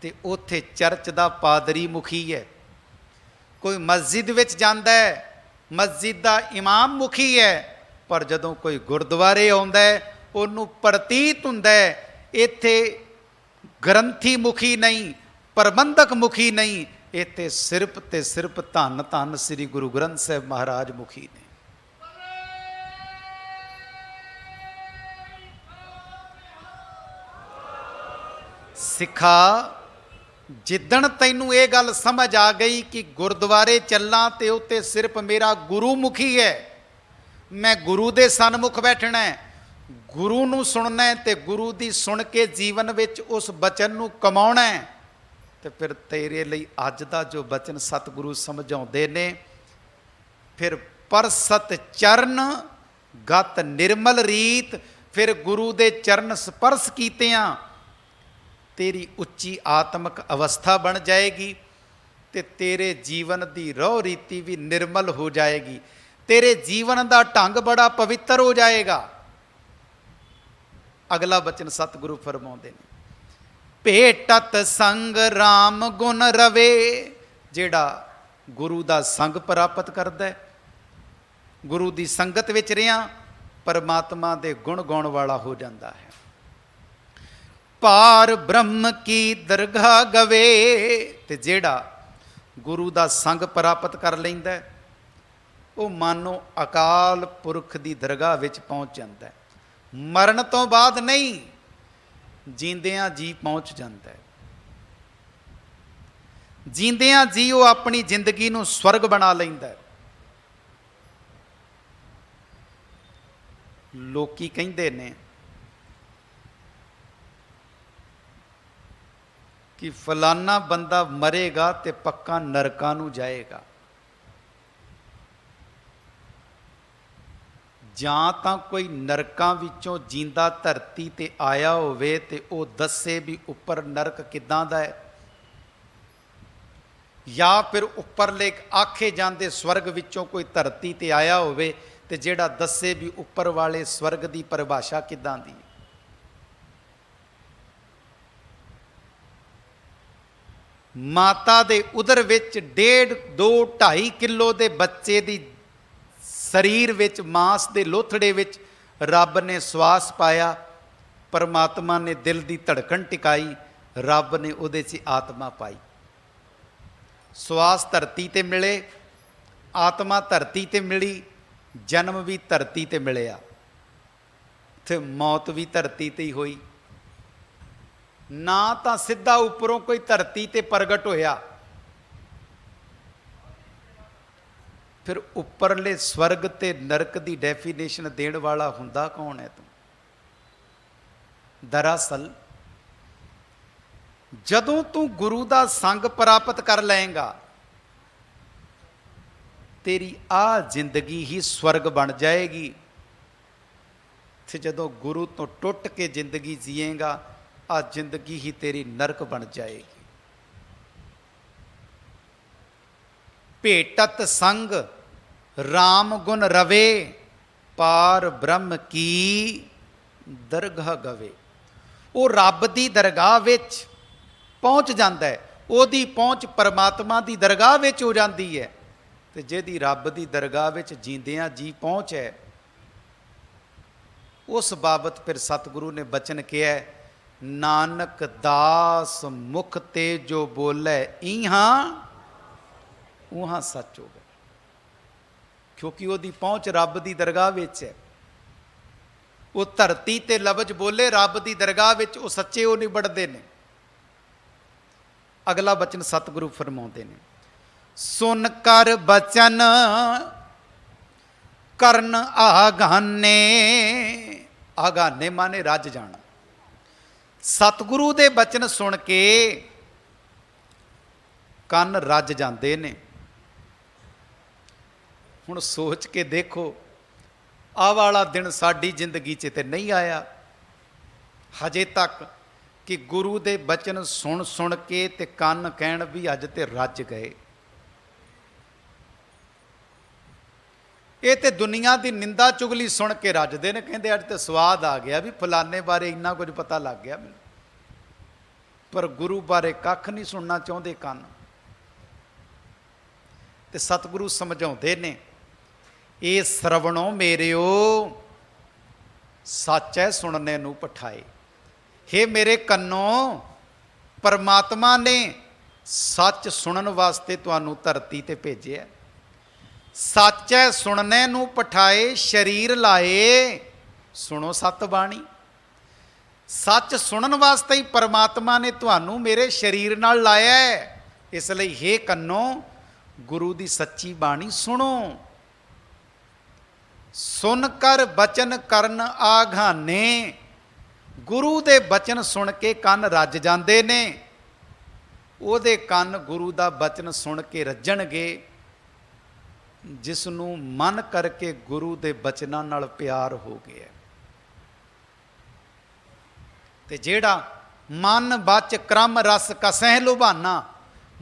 Speaker 1: ਤੇ ਉੱਥੇ ਚਰਚ ਦਾ ਪਾਦਰੀ ਮੁਖੀ ਹੈ। ਕੋਈ ਮਸਜਿਦ ਵਿੱਚ ਜਾਂਦਾ ਹੈ, ਮਸਜਿਦ ਦਾ ਇਮਾਮ ਮੁਖੀ ਹੈ। ਪਰ ਜਦੋਂ ਕੋਈ ਗੁਰਦੁਆਰੇ ਆਉਂਦਾ ਹੈ, ਉਹਨੂੰ ਪ੍ਰਤੀਤ ਹੁੰਦਾ ਹੈ ਇੱਥੇ ਗ੍ਰੰਥੀ ਮੁਖੀ ਨਹੀਂ, ਪ੍ਰਬੰਧਕ ਮੁਖੀ ਨਹੀਂ, ਇੱਥੇ ਸਿਰਫ ਤੇ ਸਿਰਫ ਧੰਨ ਧੰਨ ਸ੍ਰੀ ਗੁਰੂ ਗ੍ਰੰਥ ਸਾਹਿਬ ਮਹਾਰਾਜ ਮੁਖੀ ਨੇ। ਸਿੱਖਾ, ਜਿੱਦਣ ਤੈਨੂੰ ਇਹ ਗੱਲ ਸਮਝ ਆ ਗਈ ਕਿ ਗੁਰਦੁਆਰੇ ਚੱਲਾਂ ਤੇ ਉੱਤੇ ਸਿਰਫ ਮੇਰਾ ਗੁਰੂ ਮੁਖੀ ਹੈ, ਮੈਂ ਗੁਰੂ ਦੇ ਸਨਮੁਖ ਬੈਠਣਾ ਹੈ, ਗੁਰੂ ਨੂੰ ਸੁਣਨਾ ਹੈ ਤੇ ਗੁਰੂ ਦੀ ਸੁਣ ਕੇ ਜੀਵਨ ਵਿੱਚ ਉਸ ਬਚਨ ਨੂੰ ਕਮਾਉਣਾ ਹੈ, ਤੇ ਫਿਰ ਤੇਰੇ ਲਈ ਅੱਜ ਦਾ ਜੋ ਬਚਨ ਸਤਿਗੁਰੂ ਸਮਝਾਉਂਦੇ ਨੇ, ਫਿਰ ਪਰ ਸਤ ਚਰਨ ਗਤ ਨਿਰਮਲ ਰੀਤ। ਫਿਰ ਗੁਰੂ ਦੇ ਚਰਨ ਸਪਰਸ਼ ਕੀਤਿਆਂ ਤੇਰੀ ਉੱਚੀ ਆਤਮਿਕ ਅਵਸਥਾ ਬਣ ਜਾਏਗੀ ਤੇ ਤੇਰੇ ਜੀਵਨ ਦੀ ਰਹੁ ਰੀਤੀ ਵੀ ਨਿਰਮਲ ਹੋ ਜਾਏਗੀ। ਤੇਰੇ ਜੀਵਨ ਦਾ ਢੰਗ ਬੜਾ ਪਵਿੱਤਰ ਹੋ ਜਾਏਗਾ। ਅਗਲਾ ਬਚਨ ਸਤਿਗੁਰੂ ਫਰਮਾਉਂਦੇ ਨੇ, ਭੇਟਤ ਸੰਗ ਰਾਮ ਗੁਣ ਰਵੇ। ਜਿਹੜਾ ਗੁਰੂ ਦਾ ਸੰਗ ਪ੍ਰਾਪਤ ਕਰਦਾ ਹੈ, ਗੁਰੂ ਦੀ ਸੰਗਤ ਵਿੱਚ ਰਿਹਾ, ਪਰਮਾਤਮਾ ਦੇ ਗੁਣ ਗਾਉਣ ਵਾਲਾ ਹੋ ਜਾਂਦਾ ਹੈ। ਪਾਰ ਬ੍ਰਹਮ ਕੀ ਦਰਗਾਹ ਗਵੇ। ਤੇ ਜਿਹੜਾ ਗੁਰੂ ਦਾ ਸੰਗ ਪ੍ਰਾਪਤ ਕਰ ਲੈਂਦਾ, ਉਹ ਮਾਨੋ ਅਕਾਲ ਪੁਰਖ ਦੀ ਦਰਗਾਹ ਵਿੱਚ ਪਹੁੰਚ ਜਾਂਦਾ ਹੈ। ਮਰਨ ਤੋਂ ਬਾਅਦ ਨਹੀਂ, ਜੀਂਦਿਆਂ ਜੀ ਪਹੁੰਚ ਜਾਂਦਾ ਹੈ। ਜੀਂਦਿਆਂ ਜੀ ਉਹ ਆਪਣੀ ਜ਼ਿੰਦਗੀ ਨੂੰ ਸਵਰਗ ਬਣਾ ਲੈਂਦਾ ਹੈ। ਲੋਕੀ ਕਹਿੰਦੇ ਨੇ ਕਿ ਫਲਾਨਾ ਬੰਦਾ ਮਰੇਗਾ ਤੇ ਪੱਕਾ ਨਰਕਾਂ ਨੂੰ ਜਾਏਗਾ। ਜਾਂ ਤਾਂ ਕੋਈ ਨਰਕਾਂ ਵਿੱਚੋਂ ਜਿੰਦਾ ਧਰਤੀ ਤੇ ਆਇਆ ਹੋਵੇ ਤੇ ਉਹ ਦੱਸੇ ਵੀ ਉੱਪਰ ਨਰਕ ਕਿੱਦਾਂ ਦਾ ਹੈ, ਜਾਂ ਫਿਰ ਉੱਪਰਲੇ ਆਖੇ ਜਾਂਦੇ ਸਵਰਗ ਵਿੱਚੋਂ ਕੋਈ ਧਰਤੀ ਤੇ ਆਇਆ ਹੋਵੇ ਤੇ ਜਿਹੜਾ ਦੱਸੇ ਵੀ ਉੱਪਰ ਵਾਲੇ ਸਵਰਗ ਦੀ ਪਰਿਭਾਸ਼ਾ ਕਿੱਦਾਂ ਦੀ ਹੈ। ਮਾਤਾ ਦੇ ਉਦਰ ਵਿੱਚ 1.5 2 2.5 ਕਿਲੋ ਦੇ ਬੱਚੇ ਦੀ ਸਰੀਰ ਵਿੱਚ ਮਾਸ ਦੇ ਲੋਥੜੇ ਵਿੱਚ ਰੱਬ ਨੇ ਸਵਾਸ ਪਾਇਆ, ਪਰਮਾਤਮਾ ਨੇ ਦਿਲ ਦੀ ਧੜਕਣ ਟਿਕਾਈ, ਰੱਬ ਨੇ ਉਹਦੇ 'ਚ ਆਤਮਾ ਪਾਈ। ਸਵਾਸ ਧਰਤੀ ਤੇ ਮਿਲੇ, ਆਤਮਾ ਧਰਤੀ ਤੇ ਮਿਲੀ, ਜਨਮ ਵੀ ਧਰਤੀ ਤੇ ਮਿਲਿਆ ਤੇ ਮੌਤ ਵੀ ਧਰਤੀ ਤੇ ਹੀ ਹੋਈ। ਨਾ ਤਾਂ ਸਿੱਧਾ ਉੱਪਰੋਂ ਕੋਈ ਧਰਤੀ ਤੇ ਪ੍ਰਗਟ ਹੋਇਆ, ਫਿਰ ਉੱਪਰਲੇ ਸਵਰਗ ਤੇ ਨਰਕ ਦੀ ਡੈਫੀਨੇਸ਼ਨ ਦੇਣ ਵਾਲਾ ਹੁੰਦਾ ਕੌਣ ਹੈ ਤੂੰ? ਦਰਅਸਲ ਜਦੋਂ ਤੂੰ ਗੁਰੂ ਦਾ ਸੰਗ ਪ੍ਰਾਪਤ ਕਰ ਲਏਗਾ, ਤੇਰੀ ਆਹ ਜ਼ਿੰਦਗੀ ਹੀ ਸਵਰਗ ਬਣ ਜਾਏਗੀ। ਤੇ ਜਦੋਂ ਗੁਰੂ ਤੋਂ ਟੁੱਟ ਕੇ ਜ਼ਿੰਦਗੀ ਜੀਏਗਾ, ਆਹ ਜ਼ਿੰਦਗੀ ਹੀ ਤੇਰੀ ਨਰਕ ਬਣ ਜਾਏਗੀ। ਭੇਟਤ ਸੰਗ ਰਾਮ ਗੁਣ ਰਵੇ, ਪਾਰ ਬ੍ਰਹਮ ਕੀ ਦਰਗਾਹ ਗਵੇ। ਉਹ ਰੱਬ ਦੀ ਦਰਗਾਹ ਵਿੱਚ ਪਹੁੰਚ ਜਾਂਦਾ ਹੈ, ਉਹਦੀ ਪਹੁੰਚ ਪਰਮਾਤਮਾ ਦੀ ਦਰਗਾਹ ਵਿੱਚ ਹੋ ਜਾਂਦੀ ਹੈ। ਤੇ ਜਿਹਦੀ ਰੱਬ ਦੀ ਦਰਗਾਹ ਵਿੱਚ ਜੀਂਦਿਆਂ ਜੀ ਪਹੁੰਚ ਹੈ, ਉਸ ਬਾਬਤ ਫਿਰ ਸਤਿਗੁਰੂ ਨੇ ਬਚਨ ਕਿਹਾ, ਨਾਨਕ ਦਾਸ ਮੁਖ ਤੇ ਜੋ ਬੋਲੇ ਇਹਾਂ ਉਹਾਂ ਸੱਚ ਹੋ ਗਿਆ। ਕਿਉਂਕਿ ਉਹਦੀ ਪਹੁੰਚ ਰੱਬ ਦੀ ਦਰਗਾਹ ਵਿੱਚ ਹੈ। ਉਹ ਧਰਤੀ ਤੇ ਲਫ਼ਜ਼ ਬੋਲੇ ਰੱਬ ਦੀ ਦਰਗਾਹ ਵਿੱਚ, ਉਹ ਸੱਚੇ ਉਹ ਨਿਬੜਦੇ ਨੇ। ਅਗਲਾ ਬਚਨ ਸਤਿਗੁਰੂ ਫਰਮਾਉਂਦੇ ਨੇ, ਸੁਨ ਕਰ ਬਚਨ ਕਰਨ ਆਗਾਨੇ। ਆਗਾਨੇ ਮਾਨੇ ਰੱਜ ਜਾਣਾ। ਸਤਿਗੁਰੂ ਦੇ ਬਚਨ ਸੁਣ ਕੇ ਕੰਨ ਰੱਜ ਜਾਂਦੇ ਨੇ। ਹੁਣ ਸੋਚ ਕੇ ਦੇਖੋ, ਆਹ ਵਾਲਾ ਦਿਨ ਸਾਡੀ ਜ਼ਿੰਦਗੀ 'ਚ ਤੇ ਨਹੀਂ ਆਇਆ ਹਜੇ ਤੱਕ ਕਿ ਗੁਰੂ ਦੇ ਬਚਨ ਸੁਣ ਸੁਣ ਕੇ ਤੇ ਕੰਨ ਕਹਿਣ ਵੀ ਅੱਜ ਤੇ ਰੱਜ ਗਏ। ਇਹ ਤੇ ਦੁਨੀਆ ਦੀ ਨਿੰਦਾ ਚੁਗਲੀ ਸੁਣ ਕੇ ਰੱਜਦੇ ਨੇ, ਕਹਿੰਦੇ ਅੱਜ ਤੇ ਸਵਾਦ ਆ ਗਿਆ ਵੀ ਫਲਾਣੇ ਬਾਰੇ ਇੰਨਾ ਕੁਝ ਪਤਾ ਲੱਗ ਗਿਆ ਮੈਨੂੰ। ਪਰ ਗੁਰੂ ਬਾਰੇ ਕੱਖ ਨਹੀਂ ਸੁਣਨਾ ਚਾਹੁੰਦੇ ਕੰਨ। ਤੇ ਸਤਿਗੁਰੂ ਸਮਝਾਉਂਦੇ ਨੇ, ਇਹ ਸਰਵਣੋ ਮੇਰਿਓ ਸੱਚ ਹੈ ਸੁਣਨੇ ਨੂੰ ਪਠਾਏ। ਹੇ ਮੇਰੇ ਕੰਨੋਂ, ਪਰਮਾਤਮਾ ਨੇ ਸੱਚ ਸੁਣਨ ਵਾਸਤੇ ਤੁਹਾਨੂੰ ਧਰਤੀ ਤੇ ਭੇਜਿਆ। ਸੱਚ ਹੈ ਸੁਣਨੇ ਨੂੰ ਪਠਾਏ, ਸਰੀਰ ਲਾਏ ਸੁਣੋ ਸਤ ਬਾਣੀ। ਸੱਚ ਸੁਣਨ ਵਾਸਤੇ ਹੀ ਪਰਮਾਤਮਾ ਨੇ ਤੁਹਾਨੂੰ ਮੇਰੇ ਸਰੀਰ ਨਾਲ ਲਾਇਆ ਹੈ। ਇਸ ਲਈ ਹੇ ਕੰਨੋਂ, ਗੁਰੂ ਦੀ ਸੱਚੀ ਬਾਣੀ ਸੁਣੋ। ਸੁਨ ਕਰ ਬਚਨ ਕਰਨ ਆਘਾਨੇ। ਗੁਰੂ ਦੇ ਬਚਨ ਸੁਣ ਕੇ ਕੰਨ ਰੱਜ ਜਾਂਦੇ ਨੇ। ਉਹਦੇ ਕੰਨ ਗੁਰੂ ਦਾ ਬਚਨ ਸੁਣ ਕੇ ਰੱਜਣਗੇ ਜਿਸ ਨੂੰ ਮਨ ਕਰਕੇ ਗੁਰੂ ਦੇ ਬਚਨਾਂ ਨਾਲ ਪਿਆਰ ਹੋ ਗਿਆ। ਤੇ ਜਿਹੜਾ ਮਨ ਬਚ ਕਰਮ ਰਸ ਕਸਹਿ ਲੁਭਾਨਾ,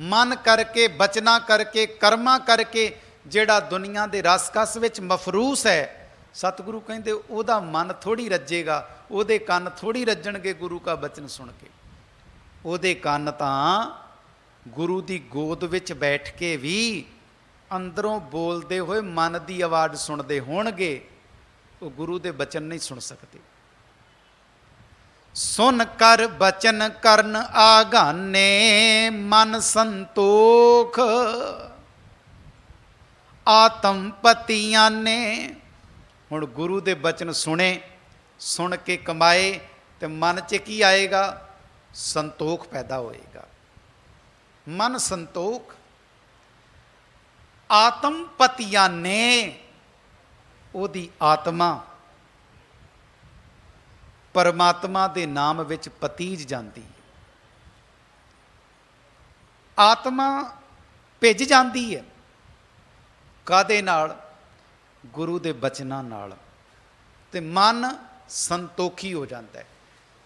Speaker 1: ਮਨ ਕਰਕੇ ਬਚਨਾ ਕਰਕੇ ਕਰਮਾਂ ਕਰਕੇ ਜਿਹੜਾ ਦੁਨੀਆ ਦੇ ਰਸ ਕਸ ਵਿੱਚ ਮਫਰੂਸ ਹੈ, ਸਤਿਗੁਰੂ ਕਹਿੰਦੇ ਉਹਦਾ ਮਨ ਥੋੜੀ ਰੱਜੇਗਾ, ਉਹਦੇ ਕੰਨ ਥੋੜੀ ਰੱਜਣਗੇ ਗੁਰੂ ਕਾ ਬਚਨ ਸੁਣ ਕੇ। ਉਹਦੇ ਕੰਨ ਤਾਂ ਗੁਰੂ ਦੀ ਗੋਦ ਵਿੱਚ ਬੈਠ ਕੇ ਵੀ ਅੰਦਰੋਂ ਬੋਲਦੇ ਹੋਏ ਮਨ ਦੀ ਆਵਾਜ਼ ਸੁਣਦੇ ਹੋਣਗੇ, ਉਹ ਗੁਰੂ ਦੇ ਬਚਨ ਨਹੀਂ ਸੁਣ ਸਕਦੇ। ਸੁਨ ਕਰ ਬਚਨ ਕਰਨ ਆਗਾਨੇ, ਮਨ ਸੰਤੋਖ ਆਤਮ ਪਤੀਆਂ ਨੇ। ਹੁਣ ਗੁਰੂ ਦੇ ਬਚਨ ਸੁਣੇ, ਸੁਣ ਕੇ ਕਮਾਏ ਤੇ ਮਨ 'ਚ ਕੀ ਆਏਗਾ? ਸੰਤੋਖ ਪੈਦਾ ਹੋਏਗਾ। ਮਨ ਸੰਤੋਖ। ਆਤਮ ਪਤੀਆਂ ਨੇ, ਉਹਦੀ ਆਤਮਾ ਪਰਮਾਤਮਾ ਦੇ ਨਾਮ ਵਿੱਚ ਪਤੀਜ ਜਾਂਦੀ। ਆਤਮਾ ਭਿੱਜ ਜਾਂਦੀ ਹੈ। ਕਾਹਦੇ ਨਾਲ? ਗੁਰੂ ਦੇ ਬਚਨਾਂ ਨਾਲ। ਤੇ ਮਨ ਸੰਤੋਖੀ ਹੋ ਜਾਂਦਾ ਹੈ।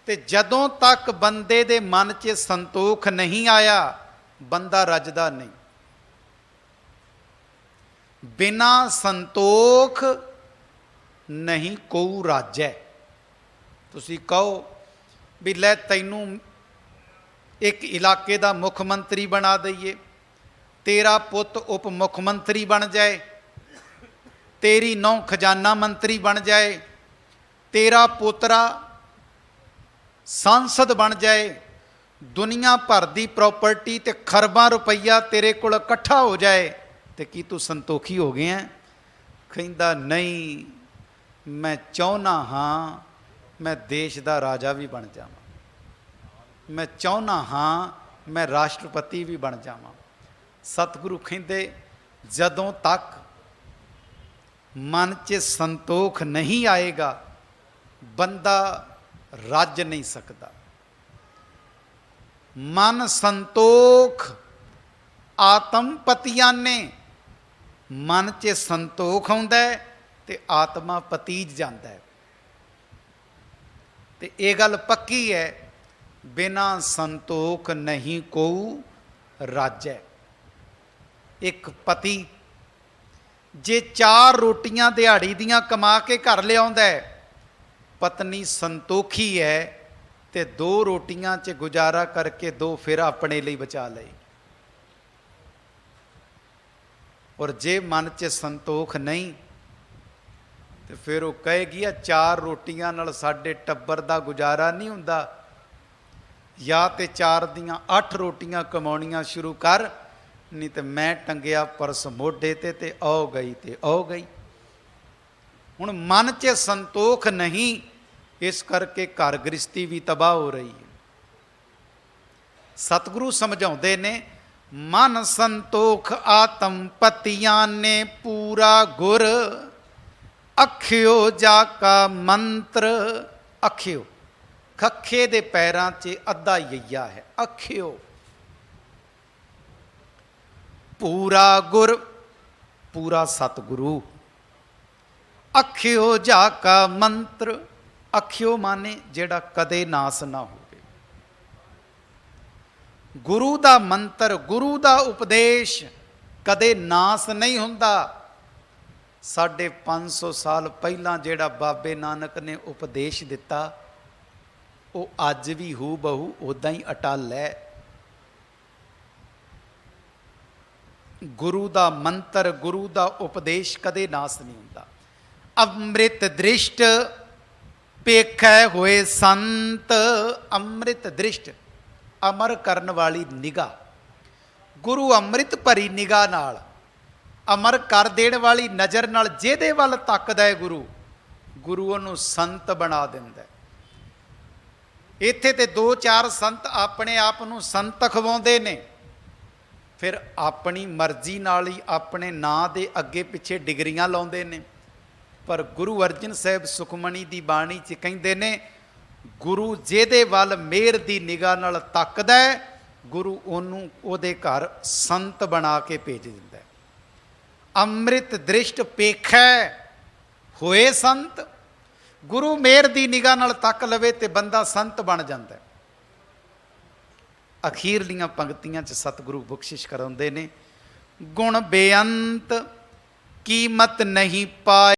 Speaker 1: ਤੇ ਜਦੋਂ ਤੱਕ ਬੰਦੇ ਦੇ ਮਨ 'ਚ ਸੰਤੋਖ ਨਹੀਂ ਆਇਆ, ਬੰਦਾ ਰੱਜਦਾ ਨਹੀਂ। ਬਿਨਾ ਸੰਤੋਖ ਨਹੀਂ ਕੋਊ ਰਾਜੈ। ਤੁਸੀਂ ਕਹੋ ਵੀ ਲੈ ਤੈਨੂੰ ਇੱਕ ਇਲਾਕੇ ਦਾ ਮੁੱਖ ਮੰਤਰੀ ਬਣਾ ਦਈਏ, ਤੇਰਾ ਪੁੱਤ ਉਪ ਮੁੱਖ ਮੰਤਰੀ ਬਣ ਜਾਏ, ਤੇਰੀ ਨੌਂ ਖਜ਼ਾਨਾ ਮੰਤਰੀ ਬਣ ਜਾਏ, ਤੇਰਾ ਪੋਤਰਾ ਸੰਸਦ ਬਣ ਜਾਏ, ਦੁਨੀਆ ਭਰ ਦੀ ਪ੍ਰਾਪਰਟੀ ਤੇ ਖਰਬਾਂ ਰੁਪਈਆ ਤੇਰੇ ਕੋਲ ਇਕੱਠਾ ਹੋ ਜਾਏ, ਤੇ ਕੀ ਤੂੰ ਸੰਤੋਖੀ ਹੋ ਗਿਆ? ਕਹਿੰਦਾ ਨਹੀਂ, ਮੈਂ ਚਾਹੁੰਦਾ ਹਾਂ ਮੈਂ ਦੇਸ਼ ਦਾ ਰਾਜਾ ਵੀ ਬਣ ਜਾਵਾਂ, ਮੈਂ ਚਾਹੁੰਦਾ ਹਾਂ ਮੈਂ ਰਾਸ਼ਟਰਪਤੀ ਵੀ ਬਣ ਜਾਵਾਂ। ਸਤਿਗੁਰੂ ਕਹਿੰਦੇ ਜਦੋਂ ਤੱਕ ਮਨ 'ਚ ਸੰਤੋਖ ਨਹੀਂ ਆਏਗਾ, ਬੰਦਾ ਰੱਜ ਨਹੀਂ ਸਕਦਾ। ਮਨ ਸੰਤੋਖ ਆਤਮ ਪਤੀਆਨੇ, ਮਨ 'ਚ ਸੰਤੋਖ ਆਉਂਦਾ ਤੇ ਆਤਮਾ ਪਤੀਜ ਜਾਂਦਾ ਹੈ। ਤੇ ਇਹ ਗੱਲ ਪੱਕੀ ਹੈ, ਬਿਨਾ ਸੰਤੋਖ ਨਹੀਂ ਕੋਊ ਰਾਜੈ। ਇੱਕ ਪਤੀ ਜੇ 4 ਰੋਟੀਆਂ ਦਿਹਾੜੀ ਦੀਆਂ ਕਮਾ ਕੇ ਘਰ ਲਿਆਉਂਦਾ ਹੈ, ਪਤਨੀ ਸੰਤੋਖੀ ਹੈ ਤੇ 2 ਰੋਟੀਆਂ 'ਚ ਗੁਜ਼ਾਰਾ ਕਰਕੇ 2 ਫਿਰ ਆਪਣੇ ਲਈ ਬਚਾ ਲਏ। ਔਰ ਜੇ ਮਨ 'ਚ ਸੰਤੋਖ ਨਹੀਂ ਤੇ ਫਿਰ ਉਹ ਕਹੇਗੀ ਆ 4 ਰੋਟੀਆਂ ਨਾਲ ਸਾਡੇ ਟੱਬਰ ਦਾ ਗੁਜ਼ਾਰਾ ਨਹੀਂ ਹੁੰਦਾ, ਜਾਂ ਤੇ 4 ਦੀਆਂ 8 ਰੋਟੀਆਂ ਕਮਾਉਣੀਆਂ ਸ਼ੁਰੂ ਕਰ, ਨਹੀਂ ਤੇ ਮੈਂ ਟੰਗਿਆ ਪਰਸ ਮੋਢੇ ਤੇ ਆਉ ਗਈ ਤੇ ਆਉ ਗਈ। ਹੁਣ ਮਨ 'ਚ ਸੰਤੋਖ ਨਹੀਂ, ਇਸ ਕਰਕੇ ਘਰ ਗ੍ਰਸਤੀ ਵੀ ਤਬਾਹ ਹੋ ਰਹੀ ਹੈ। ਸਤਿਗੁਰੂ ਸਮਝਾਉਂਦੇ ਨੇ, ਮਨ ਸੰਤੋਖ ਆਤਮ ਪਤੀਆਂ ਨੇ ਪੂਰਾ ਗੁਰ, ਅਖਿਓ ਜਾ ਕਾ ਮੰਤਰ। ਅਖਿਓ ਖੱਖੇ ਦੇ ਪੈਰਾਂ 'ਚ ਅੱਧਾ ਯਈਆ ਹੈ, ਅਖਿਓ। ਪੂਰਾ ਗੁਰ, ਪੂਰਾ ਸਤਿਗੁਰੂ। ਅਖਿਓ ਜਾ ਕਾ ਮੰਤਰ, ਅਖਿਓ ਮਾਨੇ ਜਿਹੜਾ ਕਦੇ ਨਾਸ ਨਾ ਹੋਵੇ। ਗੁਰੂ ਦਾ ਮੰਤਰ, ਗੁਰੂ ਦਾ ਉਪਦੇਸ਼ ਕਦੇ ਨਾਸ ਨਹੀਂ ਹੁੰਦਾ। 550 ਸਾਲ ਪਹਿਲਾਂ ਜਿਹੜਾ ਬਾਬੇ ਨਾਨਕ ਨੇ ਉਪਦੇਸ਼ ਦਿੱਤਾ, ਉਹ ਅੱਜ ਵੀ ਹੂ ਬਹੂ ਉੱਦਾਂ ਹੀ ਅਟਲ ਹੈ। ਗੁਰੂ ਦਾ ਮੰਤਰ, ਗੁਰੂ ਦਾ ਉਪਦੇਸ਼ ਕਦੇ ਨਾਸ ਨਹੀਂ ਹੁੰਦਾ। ਅੰਮ੍ਰਿਤ ਦ੍ਰਿਸ਼ਟ ਪੇਖੈ ਹੋਏ ਸੰਤ। ਅੰਮ੍ਰਿਤ ਦ੍ਰਿਸ਼ਟ, ਅਮਰ ਕਰਨ ਵਾਲੀ ਨਿਗਾਹ। ਗੁਰੂ ਅੰਮ੍ਰਿਤ ਭਰੀ ਨਿਗਾਹ ਨਾਲ, ਅਮਰ ਕਰ ਦੇਣ ਵਾਲੀ ਨਜ਼ਰ ਨਾਲ ਜਿਹਦੇ ਵੱਲ ਤੱਕਦਾ ਹੈ ਗੁਰੂ ਉਹਨੂੰ ਸੰਤ ਬਣਾ ਦਿੰਦਾ। ਇੱਥੇ ਤੇ 2-4 ਸੰਤ ਆਪਣੇ ਆਪ ਨੂੰ ਸੰਤ ਅਖਵਾਉਂਦੇ ਨੇ, ਫਿਰ ਆਪਣੀ ਮਰਜ਼ੀ ਨਾਲ ਹੀ ਆਪਣੇ ਨਾਂ ਦੇ ਅੱਗੇ ਪਿੱਛੇ ਡਿਗਰੀਆਂ ਲਾਉਂਦੇ ਨੇ। ਪਰ ਗੁਰੂ ਅਰਜਨ ਸਾਹਿਬ ਸੁਖਮਣੀ ਦੀ ਬਾਣੀ 'ਚ ਕਹਿੰਦੇ ਨੇ, ਗੁਰੂ ਜਿਹਦੇ ਵੱਲ ਮਿਹਰ ਦੀ ਨਿਗਾਹ ਨਾਲ ਤੱਕਦਾ ਹੈ, ਗੁਰੂ ਉਹਨੂੰ ਉਹਦੇ ਘਰ ਸੰਤ ਬਣਾ ਕੇ ਭੇਜ ਦਿੰਦਾ ਹੈ। ਅੰਮ੍ਰਿਤ ਦ੍ਰਿਸ਼ਟ ਪੇਖੈ ਹੋਏ ਸੰਤ। ਗੁਰੂ ਮਿਹਰ ਦੀ ਨਿਗਾਹ ਨਾਲ ਤੱਕ ਲਵੇ ਤੇ ਬੰਦਾ ਸੰਤ ਬਣ ਜਾਂਦਾ। ਅਖੀਰਲੀਆਂ ਪੰਕਤੀਆਂ 'ਚ ਸਤਿਗੁਰੂ ਬਖਸ਼ਿਸ਼ ਕਰਾਉਂਦੇ ਨੇ, ਗੁਣ ਬੇਅੰਤ ਕੀਮਤ ਨਹੀਂ ਪਾਏ